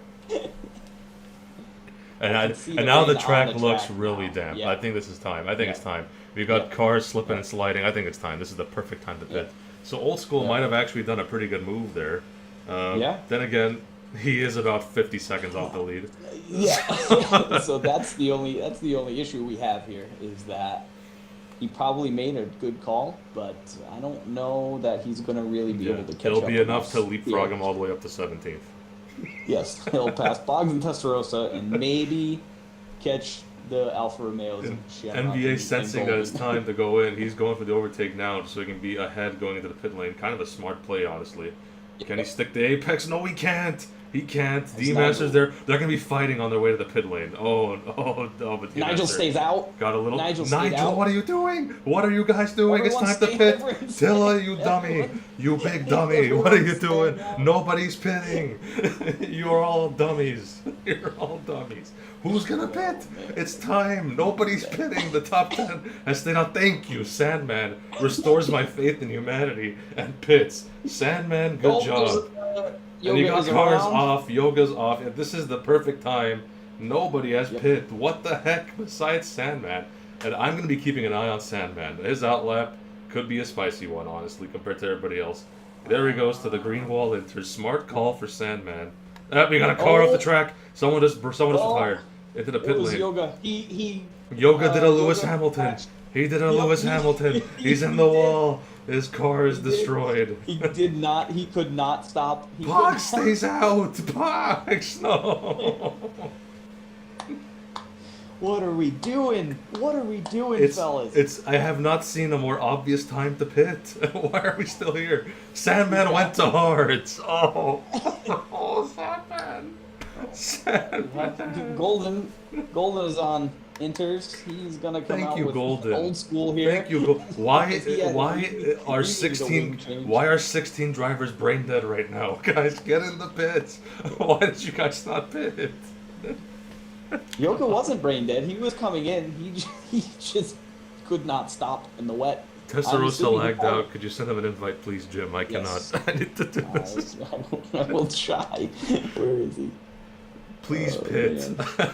And now the track looks really damp. Yeah. I think this is time. I think it's time. We've got cars slipping and sliding. I think it's time. This is the perfect time to pit. So Old School might have actually done a pretty good move there. Then again, he is about 50 seconds off the lead. Yeah. So that's the only issue we have here is that he probably made a good call, but I don't know that he's going to really be able to catch up. It'll be enough to leapfrog him all the way up to 17th. Yes, he'll pass Boggs and Testarossa and maybe catch the Alfa Romeos and NBA sensing that it's time to go in. He's going for the overtake now so he can be ahead going into the pit lane. Kind of a smart play, honestly. Can he stick the apex? No, he can't. He can't. D-Masters, they're going to be fighting on their way to the pit lane. But Nigel stays out. Got a little. Nigel, what are you doing? What are you guys doing? It's time to pit. Tilla, you dummy. You big dummy. What are you doing? Nobody's pitting. You're all dummies. You're all dummies. Who's going to pit? It's time. Nobody's pitting. The top 10 has stayed out. Thank you. Sandman restores my faith in humanity and pits. Sandman, good job. And you got cars off, Yoga's off. And this is the perfect time. Nobody has pit. What the heck besides Sandman? And I'm going to be keeping an eye on Sandman. His outlap could be a spicy one, honestly, compared to everybody else. There he goes to the green wall enter. Smart call for Sandman. We got a car off the track. Someone just retired into the pit lane. Yoga. Yoga did a Lewis Hamilton. He did a Lewis Hamilton. He's in the wall. His car is destroyed. He could not stop. Pogs stays out. Pogs, no. What are we doing? What are we doing, fellas? I have not seen a more obvious time to pit. Why are we still here? Sandman went to hards. Oh, Sandman. Golden is on inters. He's gonna come out with Golden. Old School here. Thank you, Golden. Why are 16 drivers brain dead right now? Guys, get in the pits. Why did you guys not pit? Yoga wasn't brain dead. He was coming in. He just could not stop in the wet. Testarossa lagged out. Could you send him an invite, please, Jim? I cannot. I need to do this. I will try. Where is he? Please pit.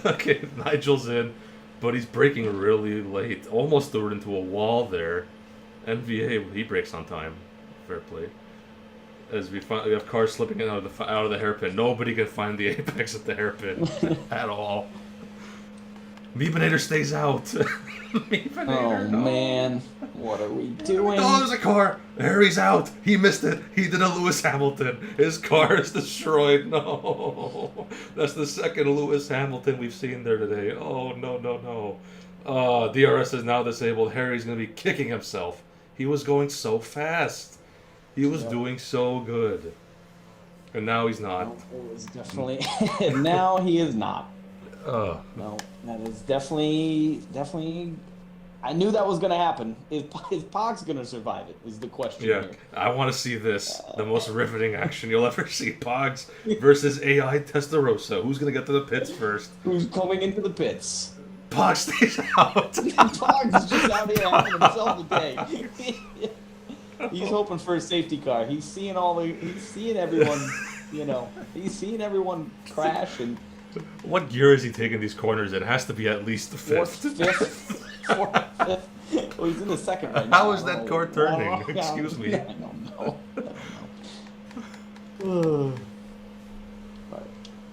Okay, Nigel's in. but he's braking really late. Almost threw it into a wall there. NVA, he brakes on time. Fair play. As we have cars slipping out of the hairpin. Nobody can find the apex at the hairpin at all. Meebinator stays out. Meebinator, no. Man, what are we doing? Oh, there's a car. Harry's out. He missed it. He did a Lewis Hamilton. His car is destroyed. No, that's the second Lewis Hamilton we've seen there today. Oh no. DRS is now disabled. Harry's gonna be kicking himself. He was going so fast. He was doing so good. And now he's not. No, it was definitely... now he is not. No, that is definitely... I knew that was going to happen. Is Pog's going to survive it, is the question here. I want to see this. The most riveting action you'll ever see. Pogs versus AI Testarossa. Who's going to get to the pits first? Who's coming into the pits? Pog stays out. Pog is just out here having himself a day. He's hoping for a safety car. He's seeing everyone, he's seeing everyone crash. And what gear is he taking these corners in? It has to be at least the fifth. Fourth, fifth. Well, he's in the second right now. How is that car turning? Excuse me. I don't know.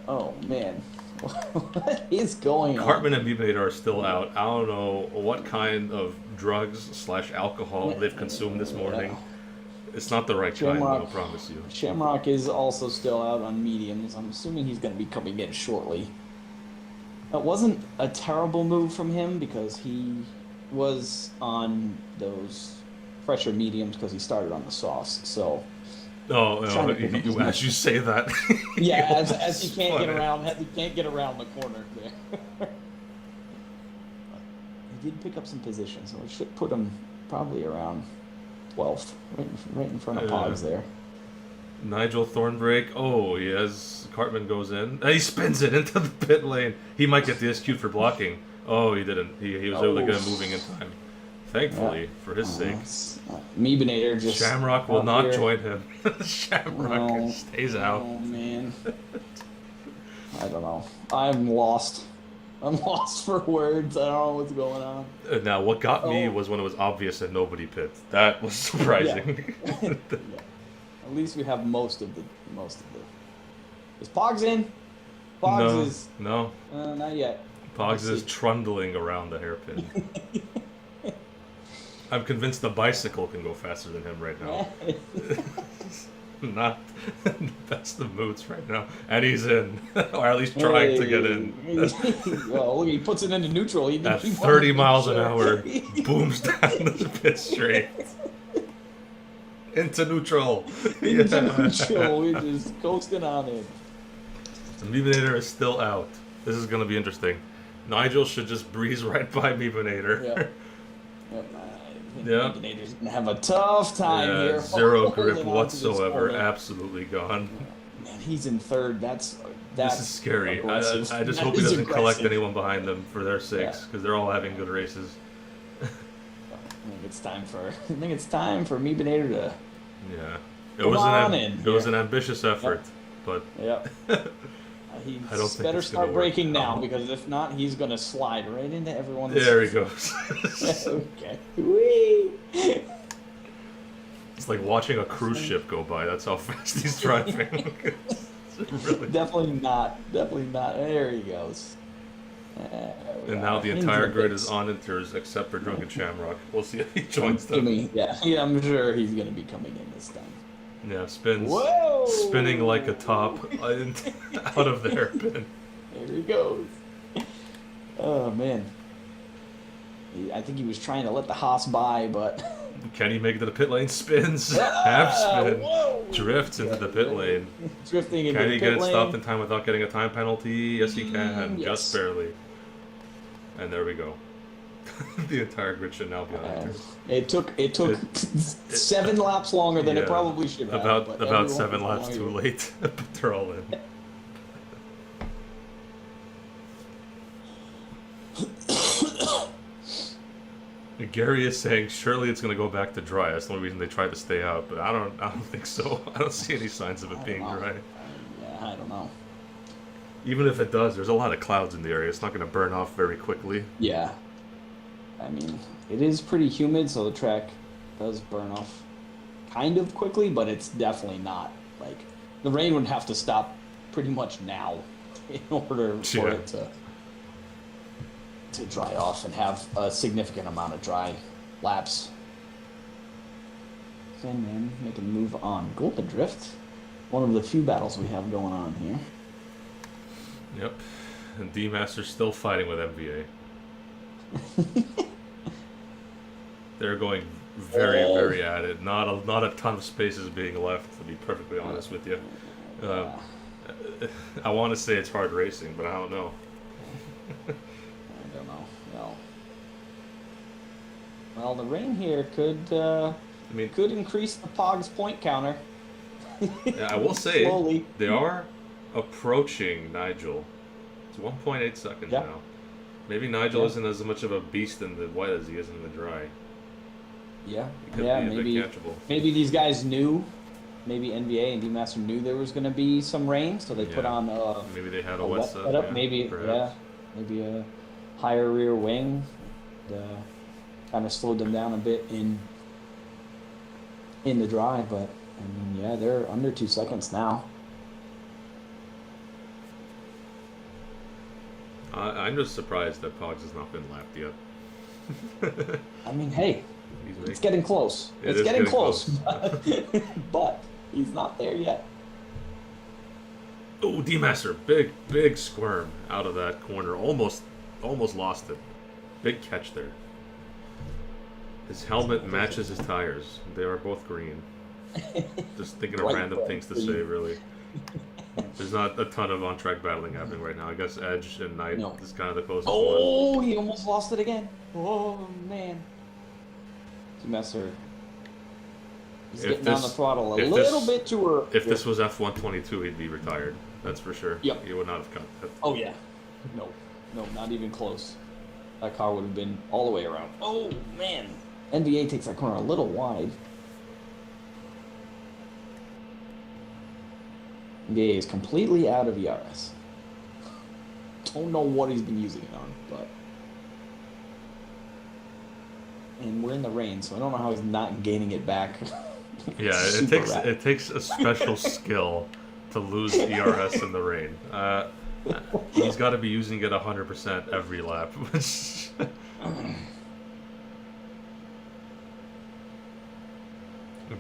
Oh, man. What is going on? Cartman and Meebinator are still out. I don't know what kind of drugs / alcohol they've consumed this morning. It's not the right kind, I promise you. Shamrock is also still out on mediums. I'm assuming he's going to be coming in shortly. That wasn't a terrible move from him because he was on those fresher mediums because he started on the softs. So. As you say that. Yeah, as he can't get around, the corner there. He did pick up some position, so it should put him probably around 12th, right in front of Pogs there. Nigel Thornbrake. Oh, he has Cartman goes in. And he spins it into the pit lane. He might get the SQ for blocking. Oh, he didn't. He was able to get him moving in time. Thankfully, for his sake. Meebinator just... Shamrock will not join him. Shamrock stays out. Oh, man. I don't know. I'm lost. I'm lost for words. I don't know what's going on. Now, what got me was when it was obvious that nobody pit. That was surprising. Yeah. At least we have most of the... Is Pogs in? Pogs is... No. Not yet. Pogs is trundling around the hairpin. I'm convinced the bicycle can go faster than him right now. Not the best of moods right now. And he's in. Or at least trying to get in. Well, look, he puts it into neutral. At 30 miles an hour, booms down the pit straight. Into neutral. Into neutral. We're just coasting on it. The Meebinator is still out. This is going to be interesting. Nigel should just breeze right by Meebinator. Yep. Meebinator's going to have a tough time here. Zero grip whatsoever. Absolutely gone. Man, he's in third. This is scary. I just hope he doesn't collect anyone behind them for their sakes, because they're all having good races. I think it's time for Meebinator to. Yeah, it was an ambitious effort, but. Yep. He better start braking now, because if not, he's gonna slide right into everyone's. There he goes. Okay. Whee! It's like watching a cruise ship go by. That's how fast he's driving. Really... Definitely not. There he goes. And now the entire grid is on Inters except for Drunken Shamrock. We'll see if he joins them. Yeah, I'm sure he's gonna be coming in this time. Yeah, spinning like a top out of the hairpin. There he goes. Oh, man. I think he was trying to let the Haas by, but... Can he make it to the pit lane? Spins. Half spin. Drifts into the pit lane. Drifting into the pit lane. Can he get it stopped in time without getting a time penalty? Yes, he can. Yes. Just barely. And there we go. The entire grid should now be on Inters. It took 7 laps longer than it probably should have. About 7 laps too late, but they're all in. Gary is saying surely it's going to go back to dry. That's the only reason they tried to stay out, but I don't think so. I don't see any signs of it being dry. Yeah, I don't know. even if it does, there's a lot of clouds in the area. It's not going to burn off very quickly. Yeah. I mean, it is pretty humid, so the track does burn off kind of quickly, but it's definitely not. Like, the rain would have to stop pretty much now in order for it to dry off and have a significant amount of dry laps. Sandman making a move on Golden Drift. One of the few battles we have going on here. Yep. And D-Master's still fighting with MVA. They're going very at it. Not a ton of spaces being left, to be perfectly honest with you. I want to say it's hard racing, but I don't know. I don't know. Well, the rain here could could increase the Pog's point counter. I will say Slowly. They are approaching Nigel. It's 1.8 seconds now. Maybe Nigel isn't as much of a beast in the wet as he is in the dry. Yeah, He could be a bit catchable. Maybe these guys knew. Maybe NVA and D-Master knew there was going to be some rain, so they put on maybe they had a wet set. Setup. Maybe a higher rear wing. Kind of slowed them down a bit in the dry, but I mean, they're under 2 seconds now. I'm just surprised that Pogs has not been lapped yet. I mean, hey, it's getting close. It's getting close. But he's not there yet. Oh, D-Master, big squirm out of that corner. Almost lost it. Big catch there. His helmet matches his tires. They are both green. Just thinking of random things to say, really. There's not a ton of on-track battling happening right now. I guess Edge and Knight is kind of the closest one. Oh, he almost lost it again. Oh, man. D-Master. He's getting on the throttle a little bit too early. If this was F122, he'd be retired. That's for sure. Yep. He would not have cut that. Oh, yeah. No, not even close. That car would have been all the way around. Oh, man. NVA takes that corner a little wide. NVA is completely out of ERS. Don't know what he's been using it on, but... And we're in the rain, so I don't know how he's not gaining it back. Yeah, it takes a special skill to lose ERS in the rain. He's got to be using it 100% every lap.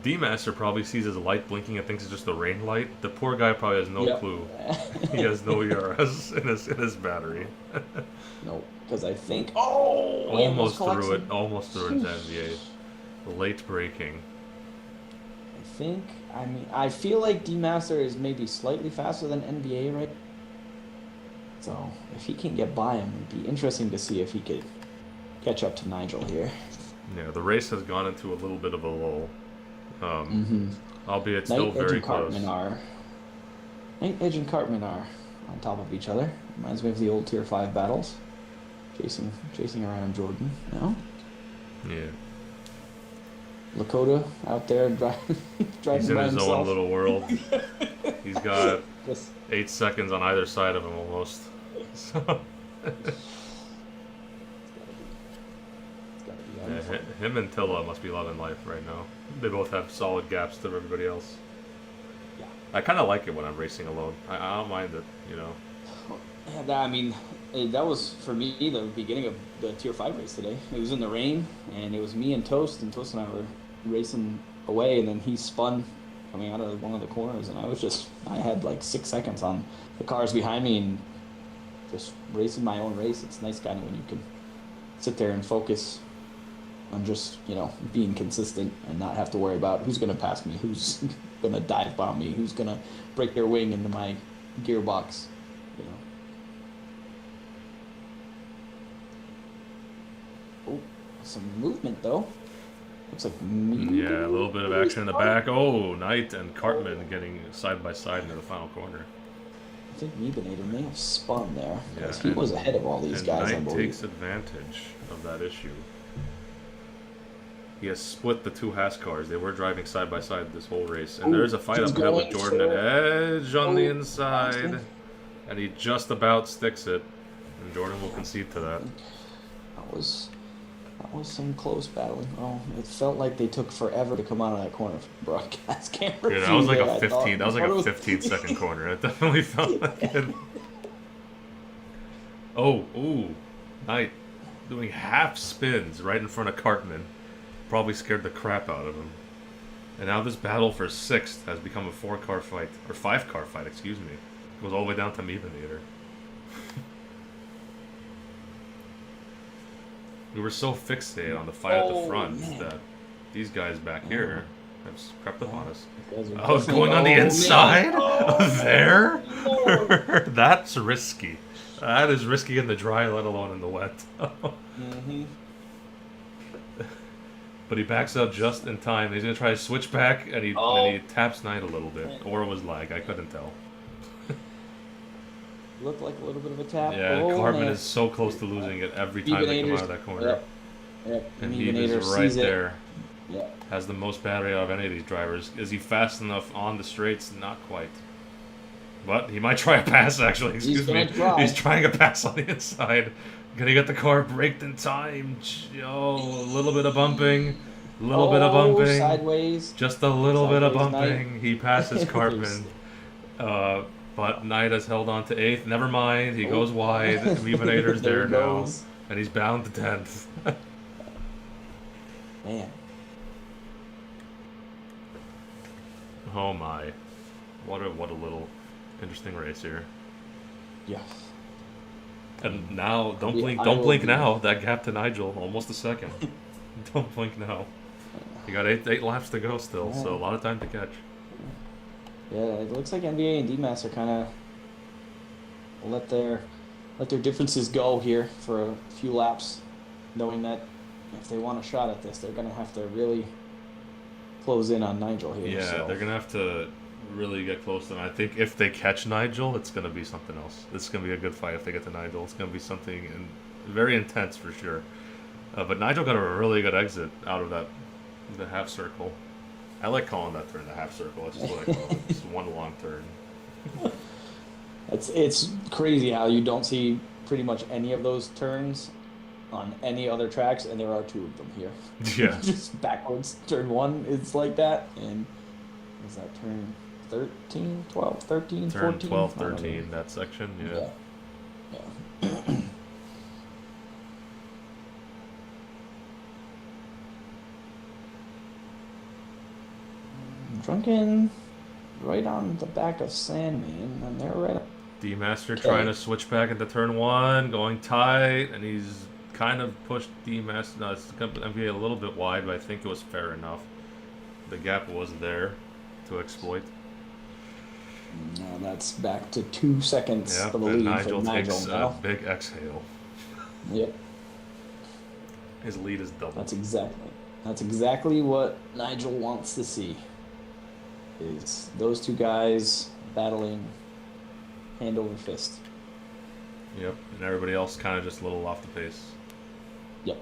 D-Master probably sees his light blinking and thinks it's just the rain light. The poor guy probably has no clue. He has no ERS in his battery. No, because I think... Oh! Almost threw it into NVA. Late braking. I feel like D-Master is maybe slightly faster than NVA, right? So, if he can get by him, it'd be interesting to see if he could catch up to Nigel here. Yeah, the race has gone into a little bit of a lull. Albeit still Knight, very Edge, close. Knight, Edge, and Cartman are on top of each other. Reminds me of the old Tier 5 battles. Chasing around Jordan now. Yeah. Lakota out there driving He's in by his himself. own little world. He's got 8 seconds on either side of him almost. So. Him and Tilla must be loving life right now. They both have solid gaps to everybody else. Yeah. I kind of like it when I'm racing alone. I don't mind it, you know. Yeah, I mean, that was, for me, the beginning of the Tier 5 race today. It was in the rain, and it was me and Toast and I were racing away, and then he spun coming out of one of the corners, and I had like 6 seconds on the cars behind me and just racing my own race. It's nice kind of when you can sit there and focus on just, being consistent and not have to worry about who's going to pass me, who's going to dive bomb me, who's going to break their wing into my gearbox, Oh, some movement though. Looks like me. Yeah, a little bit of action in the back. Oh, Knight and Cartman getting side by side into the final corner. I think Meebinator may have spun there, because Yeah, he was ahead of all these guys, I Knight believe. takes advantage of that issue. He has split the two Haas cars. They were driving side by side this whole race. And there's a fight uphill with Jordan and Edge on the inside. And he just about sticks it. And Jordan will concede to that. That was some close battling. Oh, it felt like they took forever to come out of that corner from the broadcast camera. Yeah, that was like there, a 15. That was like a 15-second corner. It definitely felt like it. Oh, ooh, Knight doing half spins right in front of Cartman. Probably scared the crap out of him. And now this battle for 6th has become a 4-car fight, or 5-car fight, excuse me. It goes all the way down to Meebinator. We were so fixated on the fight at the front that these guys back here have crept up on us. Oh, going on the inside? There? That's risky. That is risky in the dry, let alone in the wet. But he backs out just in time. He's going to try to switch back, and he taps Knight a little bit. Or it was lag, I couldn't tell. Looked like a little bit of a tap. Yeah, Cartman is so close to losing it every time they come out of that corner. Yep. And he is right there. Yep. Has the most battery out of any of these drivers. Is he fast enough on the straights? Not quite. But he might try a pass, actually. Excuse me. He's trying a pass on the inside. Gonna get the car braked in time. Oh, a little bit of bumping. A little bit of bumping. Sideways. Just a little bit of bumping. He passes Cartman. But Knight has held on to 8th. Never mind. He goes wide. Meebinator's there now. And he's bound to 10th. Man. Oh my. What a little interesting race here. Yeah. And now, don't blink now. That gap to Nigel, almost a second. Don't blink now. You got 8 laps to go still, so a lot of time to catch. Yeah, it looks like NBA and DMAS are kind of let their differences go here for a few laps, knowing that if they want a shot at this, they're gonna have to really close in on Nigel here. Yeah, so. They're gonna have to really get close to him. I think if they catch Nigel, it's gonna be something else. It's gonna be a good fight if they get to Nigel. It's gonna be something very intense for sure. But Nigel got a really good exit out of the half circle. I like calling that turn the half circle. That's just what I call it. It's one long turn. It's crazy how you don't see pretty much any of those turns on any other tracks, and there are 2 of them here. Yeah. Just backwards. Turn 1 is like that, and is that turn 13, 12, 13, turn 14? Turn 12, 13, that section, yeah. Drunken right on the back of Sandman, and they're right up. D-Master trying to switch back into turn 1, going tight, and he's kind of pushed D-Master. No, it's MVA a little bit wide, but I think it was fair enough. The gap was there to exploit. Now that's back to 2 seconds of the lead Nigel for Nigel takes now. a big exhale. Yep. His lead is double. That's exactly what Nigel wants to see. Is those 2 guys battling hand over fist. Yep, and everybody else kind of just a little off the pace. Yep.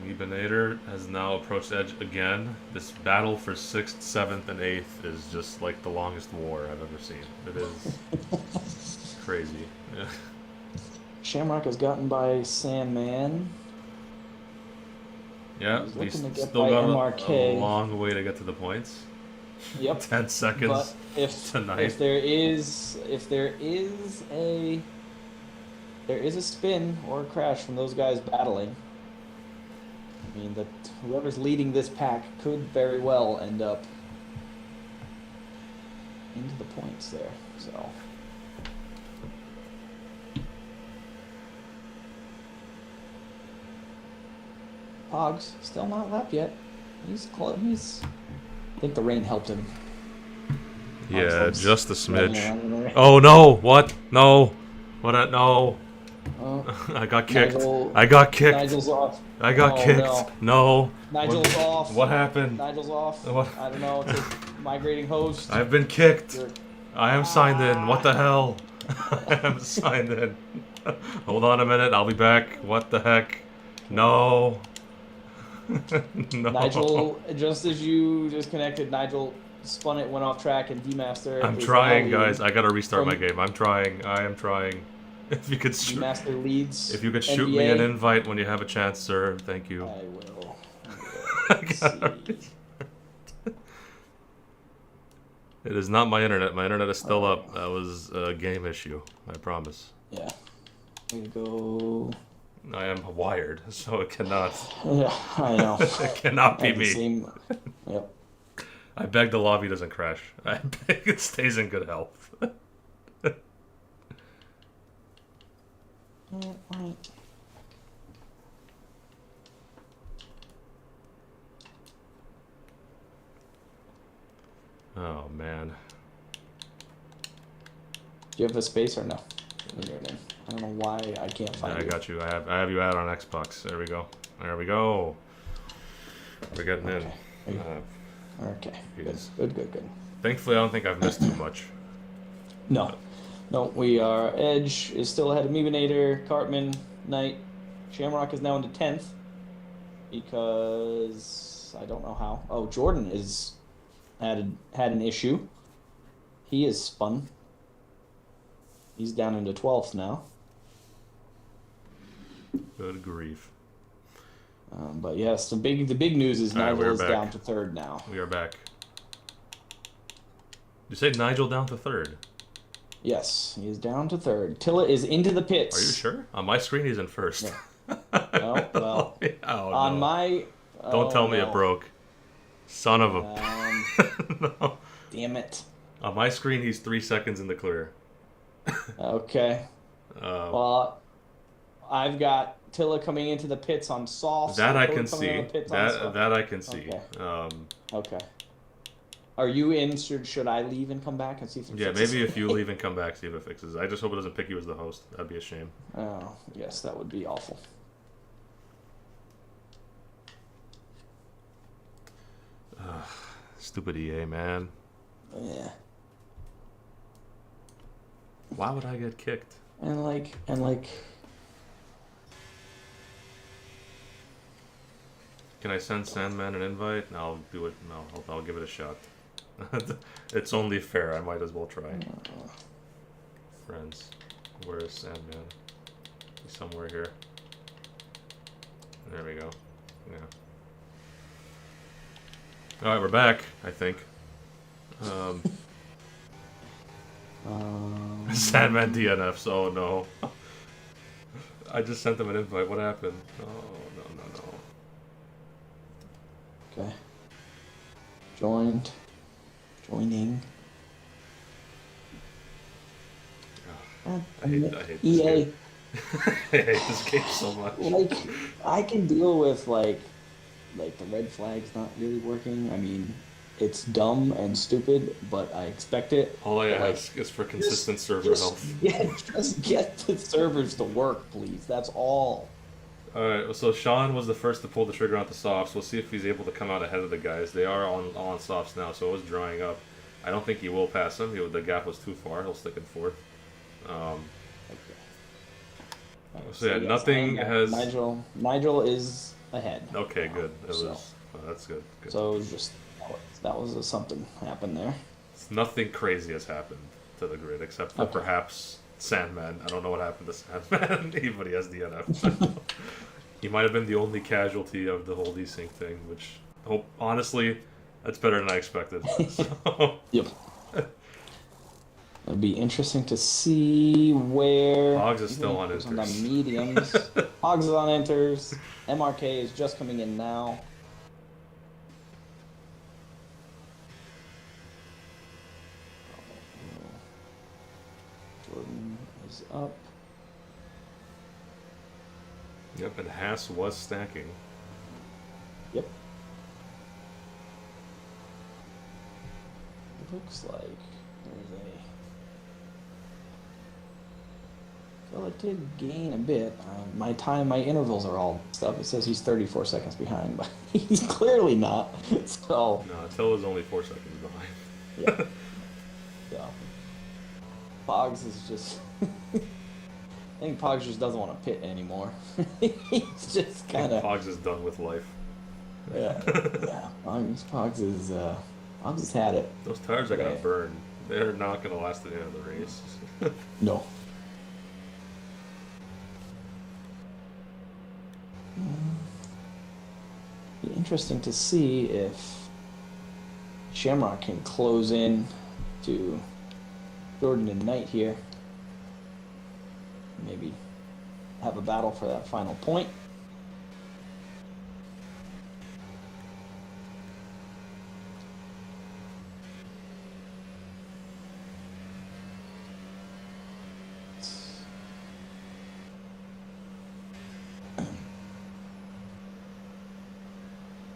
Meebinator has now approached Edge again. This battle for 6th, 7th, and 8th is just like the longest war I've ever seen. It is crazy. Yeah. Shamrock has gotten by Sandman. Yeah, he's still got a long way to get to the points. Yep. 10 seconds but tonight. If there is a spin or a crash from those guys battling, I mean that whoever's leading this pack could very well end up into the points there. So. Pogs still not lapped yet. He's close. I think the rain helped him. Yeah, just a smidge. Oh no! What? No! What? No! I got kicked. I got kicked. Nigel's off. I got kicked. No. Nigel's off. What happened? Nigel's off. What? I don't know. It's a migrating host. I've been kicked. I am signed in. What the hell? I am signed in. Hold on a minute. I'll be back. What the heck? No. No. Nigel, just as you disconnected, Nigel spun it, went off track, and D-Master. I'm is trying, now guys. I gotta restart my from- game. I'm trying. I am trying. If you could shoot, D-Master leads. if you could shoot me an invite when you have a chance, sir. Thank you. I will. I gotta It is not my internet. My internet is still up. That was a game issue. I promise. Yeah. I'm gonna go. I am wired, so it cannot. Yeah, I know. It cannot be At the me. same... Yep. I beg the lobby doesn't crash. I beg it stays in good health. Right. Oh man. Do you have a space or no? In your name. I don't know why I can't find Yeah, I you. got you. I have you out on Xbox. There we go. There we go. We're getting in. Okay. Good. Jeez. Good. Thankfully, I don't think I've missed too much. No. No, we are. Edge is still ahead of Meebinator, Cartman, Knight. Shamrock is now into 10th. Because I don't know how. Oh, Jordan is had an issue. He is spun. He's down into 12th now. Good grief. But yes, the big news is All right, Nigel we're is back. down to 3rd now. We are back. You say Nigel down to 3rd? Yes, he is down to 3rd. Tilla is into the pits. Are you sure? On my screen, he's in 1st. Yeah. Oh, well. Oh, On no. my... Don't tell me no. it broke. Son of a... No. Damn it. On my screen, he's 3 seconds in the clear. Okay. Well, I've got Tilla coming into the pits on softs. that I Cody can coming see. into the pits on softs. That I can see. Okay. Okay. Are you in? Should I leave and come back and see if it Yeah, fixes maybe it? if you leave and come back, see if it fixes. I just hope it doesn't pick you as the host. That'd be a shame. Oh, yes, that would be awful. Stupid EA, man. Yeah. Why would I get kicked? And like. Can I send Sandman an invite? I'll do it. No, I'll give it a shot. It's only fair. I might as well try. Friends, where is Sandman? He's somewhere here. There we go. Yeah. All right, we're back. I think. Sandman DNFs. Oh no. I just sent him an invite. What happened? Oh no. Okay. Joining. I hate this EA. game. I hate this game so much. Like, I can deal with like the red flags not really working. I mean, it's dumb and stupid, but I expect it. All I But, ask is for consistent server health. Just get the servers to work, please. That's all. Alright, so Sean was the first to pull the trigger onto softs. We'll see if he's able to come out ahead of the guys. They are on softs now, so it was drying up. I don't think he will pass him. The gap was too far. He'll stick in 4th. So yeah, yes, nothing has... Nigel is ahead. Okay, good. It So- was... Oh, that's good. Good. So it was just that was something happened there. Nothing crazy has happened to the grid, except for perhaps Sandman. I don't know what happened to Sandman, but he has DNF. He might have been the only casualty of the whole desync thing, which, honestly, that's better than I expected. So. Yep. It'd be interesting to see where... Hogs is still on On the enters. mediums. Hogs is on enters. MRK is just coming in now. Jordan is up. Yep, and Haas was stacking. Yep. It looks like there's a... Well, it did gain a bit. My intervals are all stuff. It says he's 34 seconds behind, but he's clearly not. So, No, Till is only 4 seconds behind. yeah. So, Pogs is just... I think Pogs just doesn't want to pit anymore. He's just kind of... Hogs is done with life. Yeah, yeah. Pogs is I'll just had it. Those tires are gonna Okay. burn. They're not gonna last to the end of the race. No. Be interesting to see if Shamrock can close in to Jordan and Knight here. Maybe have a battle for that final point.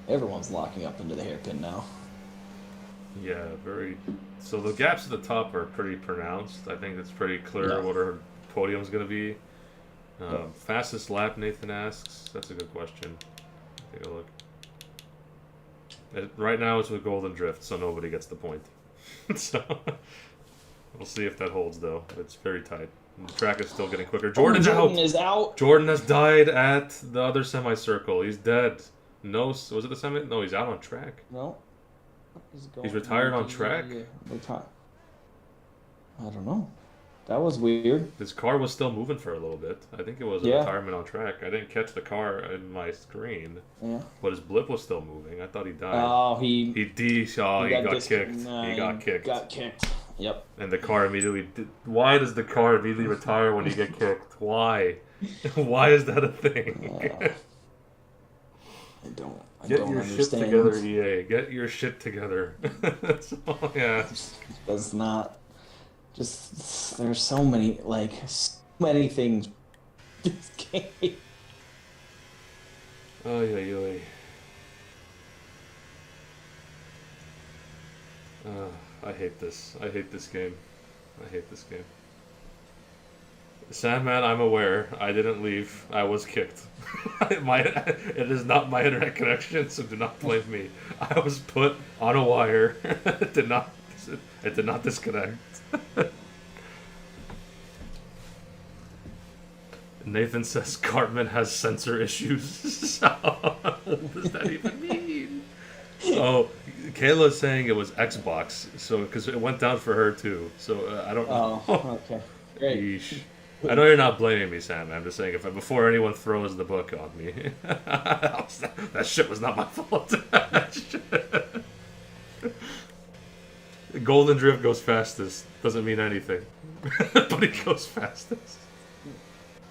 Everyone's locking up into the hairpin now. Yeah, very. So the gaps at the top are pretty pronounced. I think it's pretty clear Yeah. what our podium's going to be. Yeah. Fastest lap, Nathan asks. That's a good question. Take a look. Right now it's with Golden Drift, so nobody gets the point. So we'll see if that holds, though. It's very tight. And the track is still getting quicker. Jordan's Jordan out. is out. Jordan has died at the other semicircle. He's dead. No, was it the semi? No, he's out on track. No. He's retired on track? I don't know. That was weird. His car was still moving for a little bit. I think it was a retirement on track. I didn't catch the car in my screen, Yeah. but his blip was still moving. I thought he died. Oh, he got kicked. Nah, He got kicked. Got kicked. Yep. And the car immediately. Why does the car immediately retire when you get kicked? Why? Why is that a thing? I don't Get your understand. shit together, EA. Get your shit together. That's all, yeah. Does not. Just there's so many things. This game. Oy, oy, oy. I hate this. I hate this game. I hate this game. Sandman, I'm aware. I didn't leave. I was kicked. It is not my internet connection, so do not blame me. I was put on a wire. It did not disconnect. Nathan says Cartman has sensor issues. What does that even mean? Oh, Kayla's saying it was Xbox, so because it went down for her too. So I don't know. Oh, okay, great. Yeesh. I know you're not blaming me, Sam. I'm just saying before anyone throws the book on me, that shit was not my fault. Golden Drift goes fastest. Doesn't mean anything, but he goes fastest.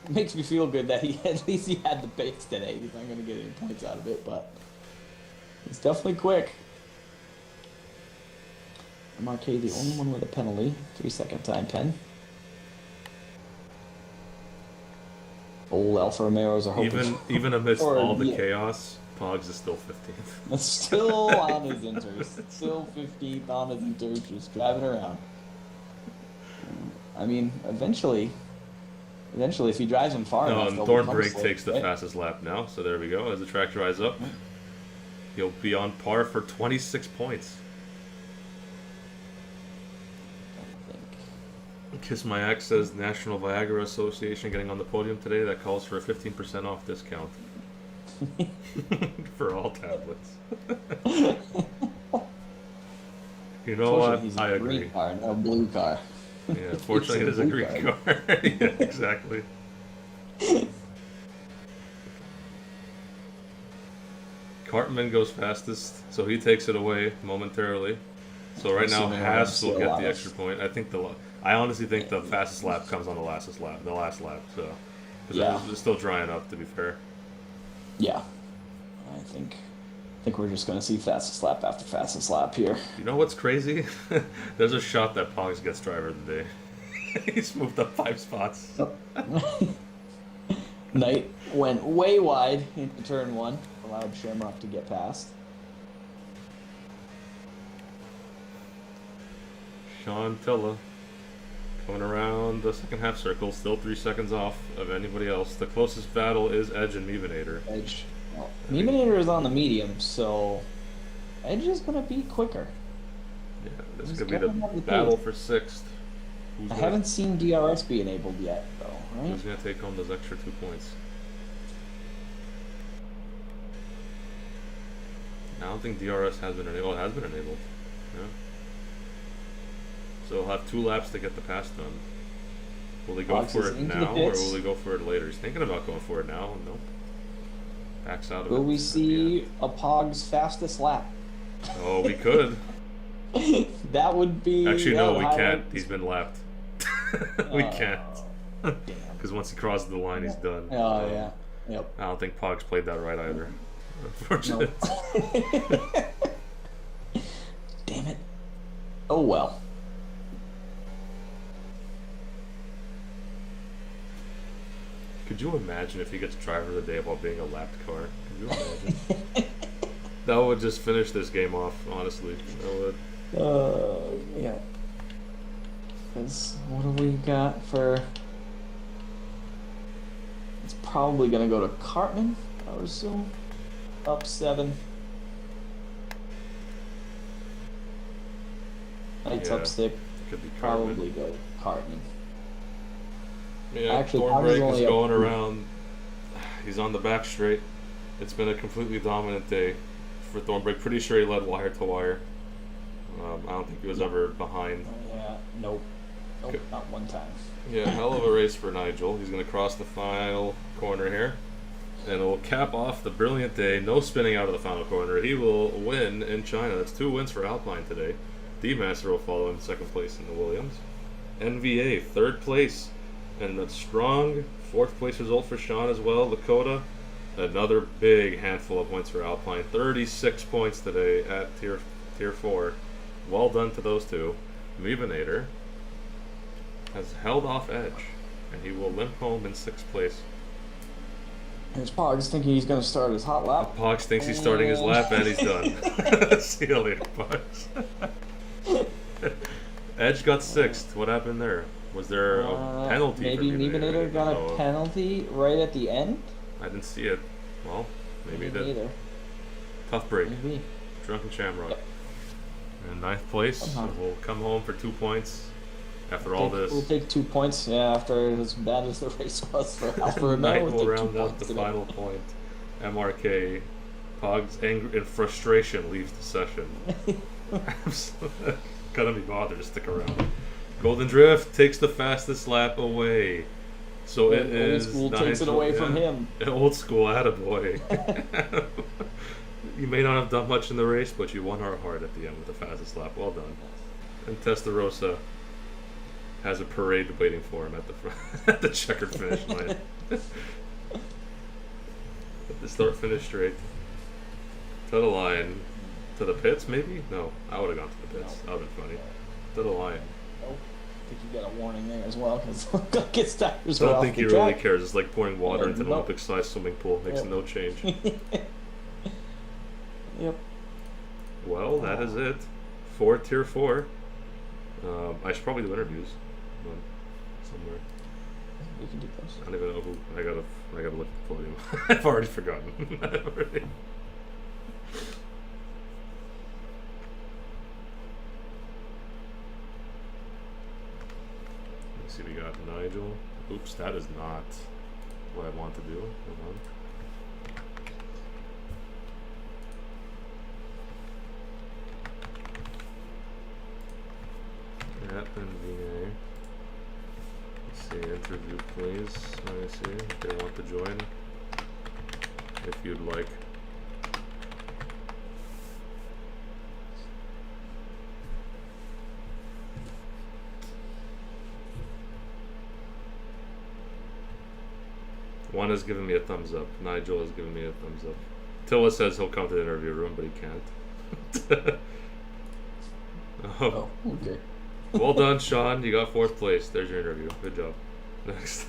It makes me feel good that at least he had the pace today. He's not going to get any points out of it, but it's definitely quick. MRK, the only one with a penalty, 3-second time pen. Old Alfa Romeos are hoping. Even amidst all the chaos, Pogs is still 15th. That's still on his inters. Still 15th on his inters, just driving around. I mean, eventually, if he drives them far enough, and they'll Thornbreak become takes the slow, right? fastest lap now, so there we go. As the track dries up, he'll be on par for 26 points. Kiss My Ex says National Viagra Association getting on the podium today. That calls for a 15% off discount for all tablets. You know what? He's I a agree. green car, no blue car. Yeah, fortunately it is a green car. Yeah, exactly. Cartman goes fastest, so he takes it away momentarily. So right now Haas will get the extra point. I honestly think the fastest lap comes on the last lap. So because they're still drying up, to be fair. Yeah, I think we're just going to see fastest lap after fastest lap here. You know what's crazy? There's a shot that Pogs gets driver of the day. He's moved up 5 spots. Knight went way wide into turn 1, allowed Shamrock to get past. Sean Tilla coming around the second half circle, still 3 seconds off of anybody else. The closest battle is Edge and Mevenator. Edge. Well, Mevenator is on the medium, so Edge is going to be quicker. Yeah, this could be the battle for 6th. I haven't seen DRS be enabled yet, though, right? Who's going to take home those extra 2 points? I don't think DRS has been enabled. Oh, it has been enabled. Yeah. So he'll have 2 laps to get the pass done. Will he go Fox for is it into now, the or pits. will he go for it later? He's thinking about going for it now. Nope. Backs out of it. Will we at the see end. a Pog's fastest lap? Oh, we could. That would be. Actually, no, we highlight- can't. He's been lapped. We can't. Damn. Because once he crosses the line, he's done. Oh yeah. Yep. I don't think Pog's played that right either. Unfortunately. Nope. Damn it. Oh well. Could you imagine if he gets driver of the day while being a lapped car? Could you imagine? That would just finish this game off, honestly. That would. Yeah. Cause what do we got for? It's probably gonna go to Cartman, I would assume. Up 7. Knight's Yeah, up 6. Could be Cartman. Probably go Cartman. Yeah, Actually, Pog's Thornbrake is only up going 3. around. He's on the back straight. It's been a completely dominant day for Thornbrake. Pretty sure he led wire to wire. I don't think he was ever behind. Yeah. Nope. Nope. Okay. Not one time. Yeah, hell of a race for Nigel. He's going to cross the final corner here. And it will cap off the brilliant day. No spinning out of the final corner. He will win in China. That's 2 wins for Alpine today. D-Master will follow in 2nd place in the Williams. NVA, 3rd place. And a strong 4th place result for Sean as well. Lakota, another big handful of points for Alpine. 36 points today at tier 4. Well done to those two. Mevinator has held off Edge, and he will limp home in 6th place. Here's Pogs thinking he's gonna start his hot lap. Pogs thinks he's starting his lap, and he's done. See you later, Pogs. Edge got 6th. What happened there? Was there a penalty? Maybe for Mevinator got a Oh, penalty right at the end. I didn't see it. Well, maybe he Me did. neither. Tough break. Maybe. Drunken Shamrock. Yep. In 9th place. Somehow. We'll come home for 2 points after all this. We'll take 2 points. Yeah, after as bad as the race was for Alfa Romeo, Knight we'll will take 2 round out points the today. final point. MRK. Pogs anger and frustration leaves the session. Couldn't be bothered to stick around. Golden Drift takes the fastest lap away. So it Old is school takes it Nigel- away from him. Old school, attaboy. You may not have done much in the race, but you won our heart at the end with the fastest lap. Well done. And Testarossa has a parade waiting for him at the front, at the checkered finish line. At the start finish straight. To the line. To the pits, maybe? No, I would have gone to the pits. That would have been funny. To the line. Nope. I think you got a warning there as well, because gets tires I right don't off think the he track. really cares. It's like pouring water Yeah, into an nope. Olympic-sized swimming pool. Makes Yep. no change. Yep. Well, that is it for Tier 4. I should probably do interviews somewhere. We can do those. I don't even know who. I gotta look at the podium. I've already forgotten. Already. Let's see, we got Nigel. Oops, that is not what I want to do. Hold on. At NVA. Let's see, interview please. Let me see if they want to join. If you'd like. One has given me a thumbs up. Nigel has given me a thumbs up. Tilla says he'll come to the interview room, but he can't. Oh, okay. Well done, Sean. You got 4th place. There's your interview. Good job. Next.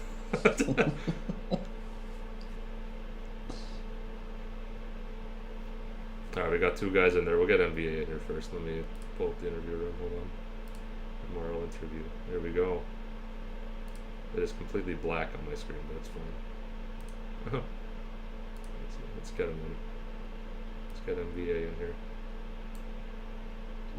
Alright, we got 2 guys in there. We'll get MVA in here first. Let me pull up the interview room. Hold on. MRL interview. There we go. It is completely black on my screen, but it's fine. Let's get him in. Let's get MVA in here.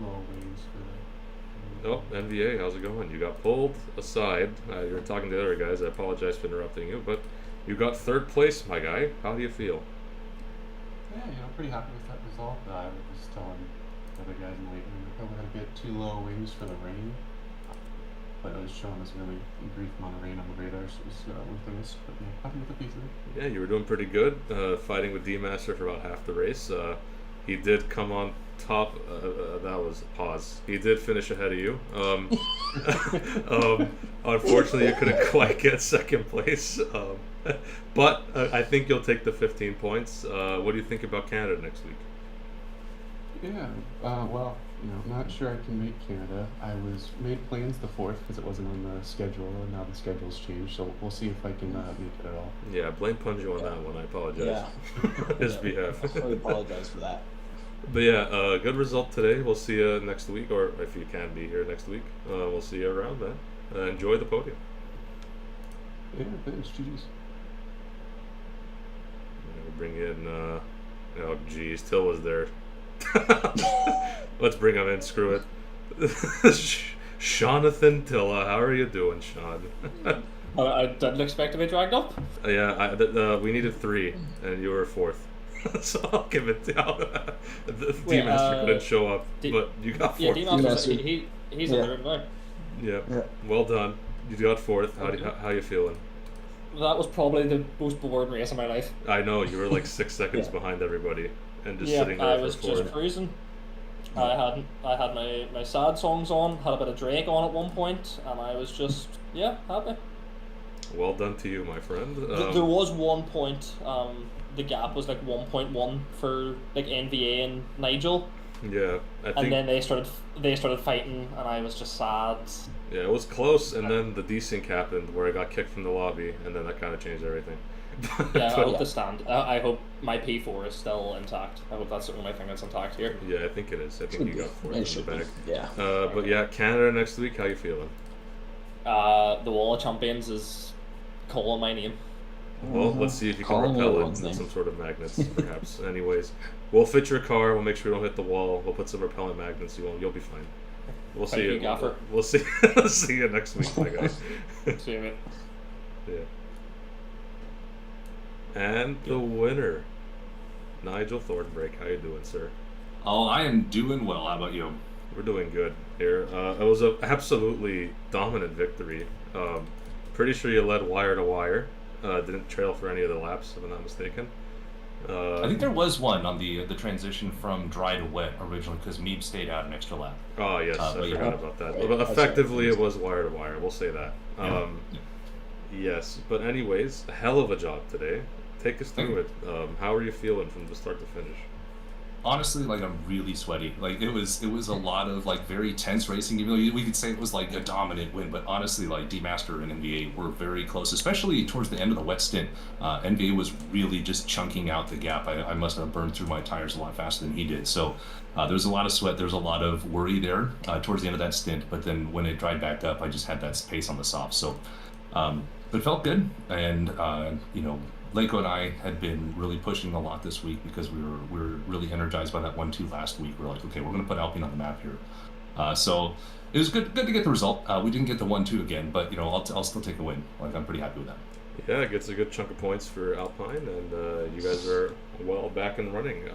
Low wings for Oh, NVA, how's it going? You got pulled aside. You were talking to the other guys. I apologize for interrupting you, but you got 3rd place, my guy. How do you feel? Yeah, pretty happy with that result. I was just telling the other guys might probably had a bit too low wings for the rain. But it was showing us really brief amount of rain on the radar, so it was worth the risk. But yeah, happy with the P3. Yeah, you were doing pretty good, fighting with D-Master for about half the race. He did come on top. That was a pause. He did finish ahead of you. Unfortunately, you couldn't quite get second place. But I think you'll take the 15 points. What do you think about Canada next week? Yeah, well, not sure I can make Canada. I made plans the 4th because it wasn't on the schedule, and now the schedule's changed, so we'll see if I can make it at all. Yeah, blame Punjo on that one. I apologize. Yeah. On his behalf. I apologize for that. But yeah, good result today. We'll see you next week, or if you can be here next week, we'll see you around, man. Enjoy the podium. Yeah, thanks. GG's. We'll bring in, oh geez, Till was there. Let's bring him in, screw it. Jonathan Tilla, how are you doing, Sean? I didn't expect to be dragged up. Yeah, we needed 3, and you were 4th. So I'll give it to the D-Master couldn't show up, but you got 4th. Yeah, D-Master, he's in there now. Yeah, well done. You got 4th. How you feeling? That was probably the most boring race of my life. I know, you were like 6 seconds behind everybody and just sitting there I for was 4. just cruising. I had my sad songs on, had a bit of Drake on at one point, and I was just happy. Well done to you, my friend. There was one point, the gap was like 1.1 for like NVA and Nigel. Yeah, I think. And then they started fighting, and I was just sad. Yeah, it was close, and then the desync happened where I got kicked from the lobby, and then that kind of changed everything. Yeah, I hope the stand. I hope my P4 is still intact. I hope that's the only thing that's intact here. Yeah, I think it is. I think you got 4th in the bag. Yeah. But yeah, Canada next week. How you feeling? The Wall of Champions is calling my name. Well, let's see if you can Calling repel it everyone's with name. some sort of magnets, perhaps. Anyways, we'll fit your car. We'll make sure you don't hit the wall. We'll put some repellent magnets. You'll be fine. We'll see Thank you. you, Gaffer. We'll see. See you next week, my guy. See you, mate. Yeah. And the winner, Nigel Thornbrake. How you doing, sir? Oh, I am doing well. How about you? We're doing good here. It was an absolutely dominant victory. Pretty sure you led wire to wire. Didn't trail for any of the laps, if I'm not mistaken. I think there was one on the transition from dry to wet originally because Meeb stayed out an extra lap. Oh yes, I but forgot about that. Right. But That's effectively, right. it was wire to wire. We'll say that. Yeah. Yes, but anyways, a hell of a job today. Take us Thank through it. How are you feeling from the start to finish? Honestly, like I'm really sweaty. Like it was a lot of like very tense racing. Even though we could say it was like a dominant win, but honestly, like D-Master and NVA were very close, especially towards the end of the wet stint. NVA was really just chunking out the gap. I must have burned through my tires a lot faster than he did. So there was a lot of sweat. There was a lot of worry there towards the end of that stint. But then when it dried back up, I just had that pace on the soft. So, but it felt good, and Leiko and I had been really pushing a lot this week because we were really energized by that 1-2 last week. We're like, okay, we're going to put Alpine on the map here. So it was good to get the result. We didn't get the 1-2 again, but I'll still take a win. Like I'm pretty happy with that. Yeah, it gets a good chunk of points for Alpine, and you guys are well back and running.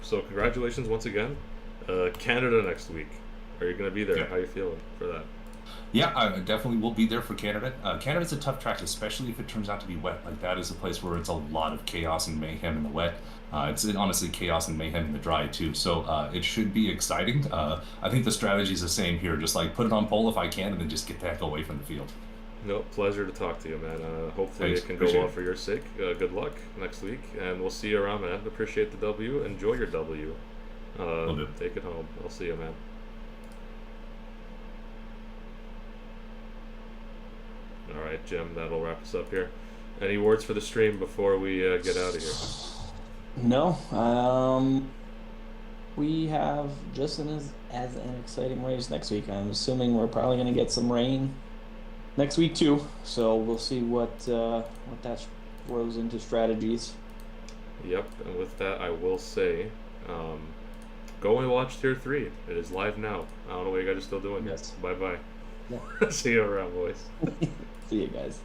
So congratulations once again. Canada next week. Are you going to be there? Yeah. How are you feeling for that? Yeah, I definitely will be there for Canada. Canada's a tough track, especially if it turns out to be wet. Like that is a place where it's a lot of chaos and mayhem in the wet. It's honestly chaos and mayhem in the dry too. So it should be exciting. I think the strategy is the same here. Just like put it on pole if I can, and then just get the heck away from the field. No, pleasure to talk to you, man. Hopefully Thanks, it can go appreciate well it. for your sake. Good luck next week, and we'll see you around, man. Appreciate the W. Enjoy your W. Will do. Take it home. I'll see you, man. All right, Jim, that'll wrap us up here. Any words for the stream before we get out of here? No. We have just as an exciting race next week. I'm assuming we're probably going to get some rain next week too. So we'll see what that throws into strategies. Yep, and with that, I will say, go and watch Tier 3. It is live now. I don't know what you guys are still doing. Yes. Bye-bye. Yeah. See you around, boys. See you guys.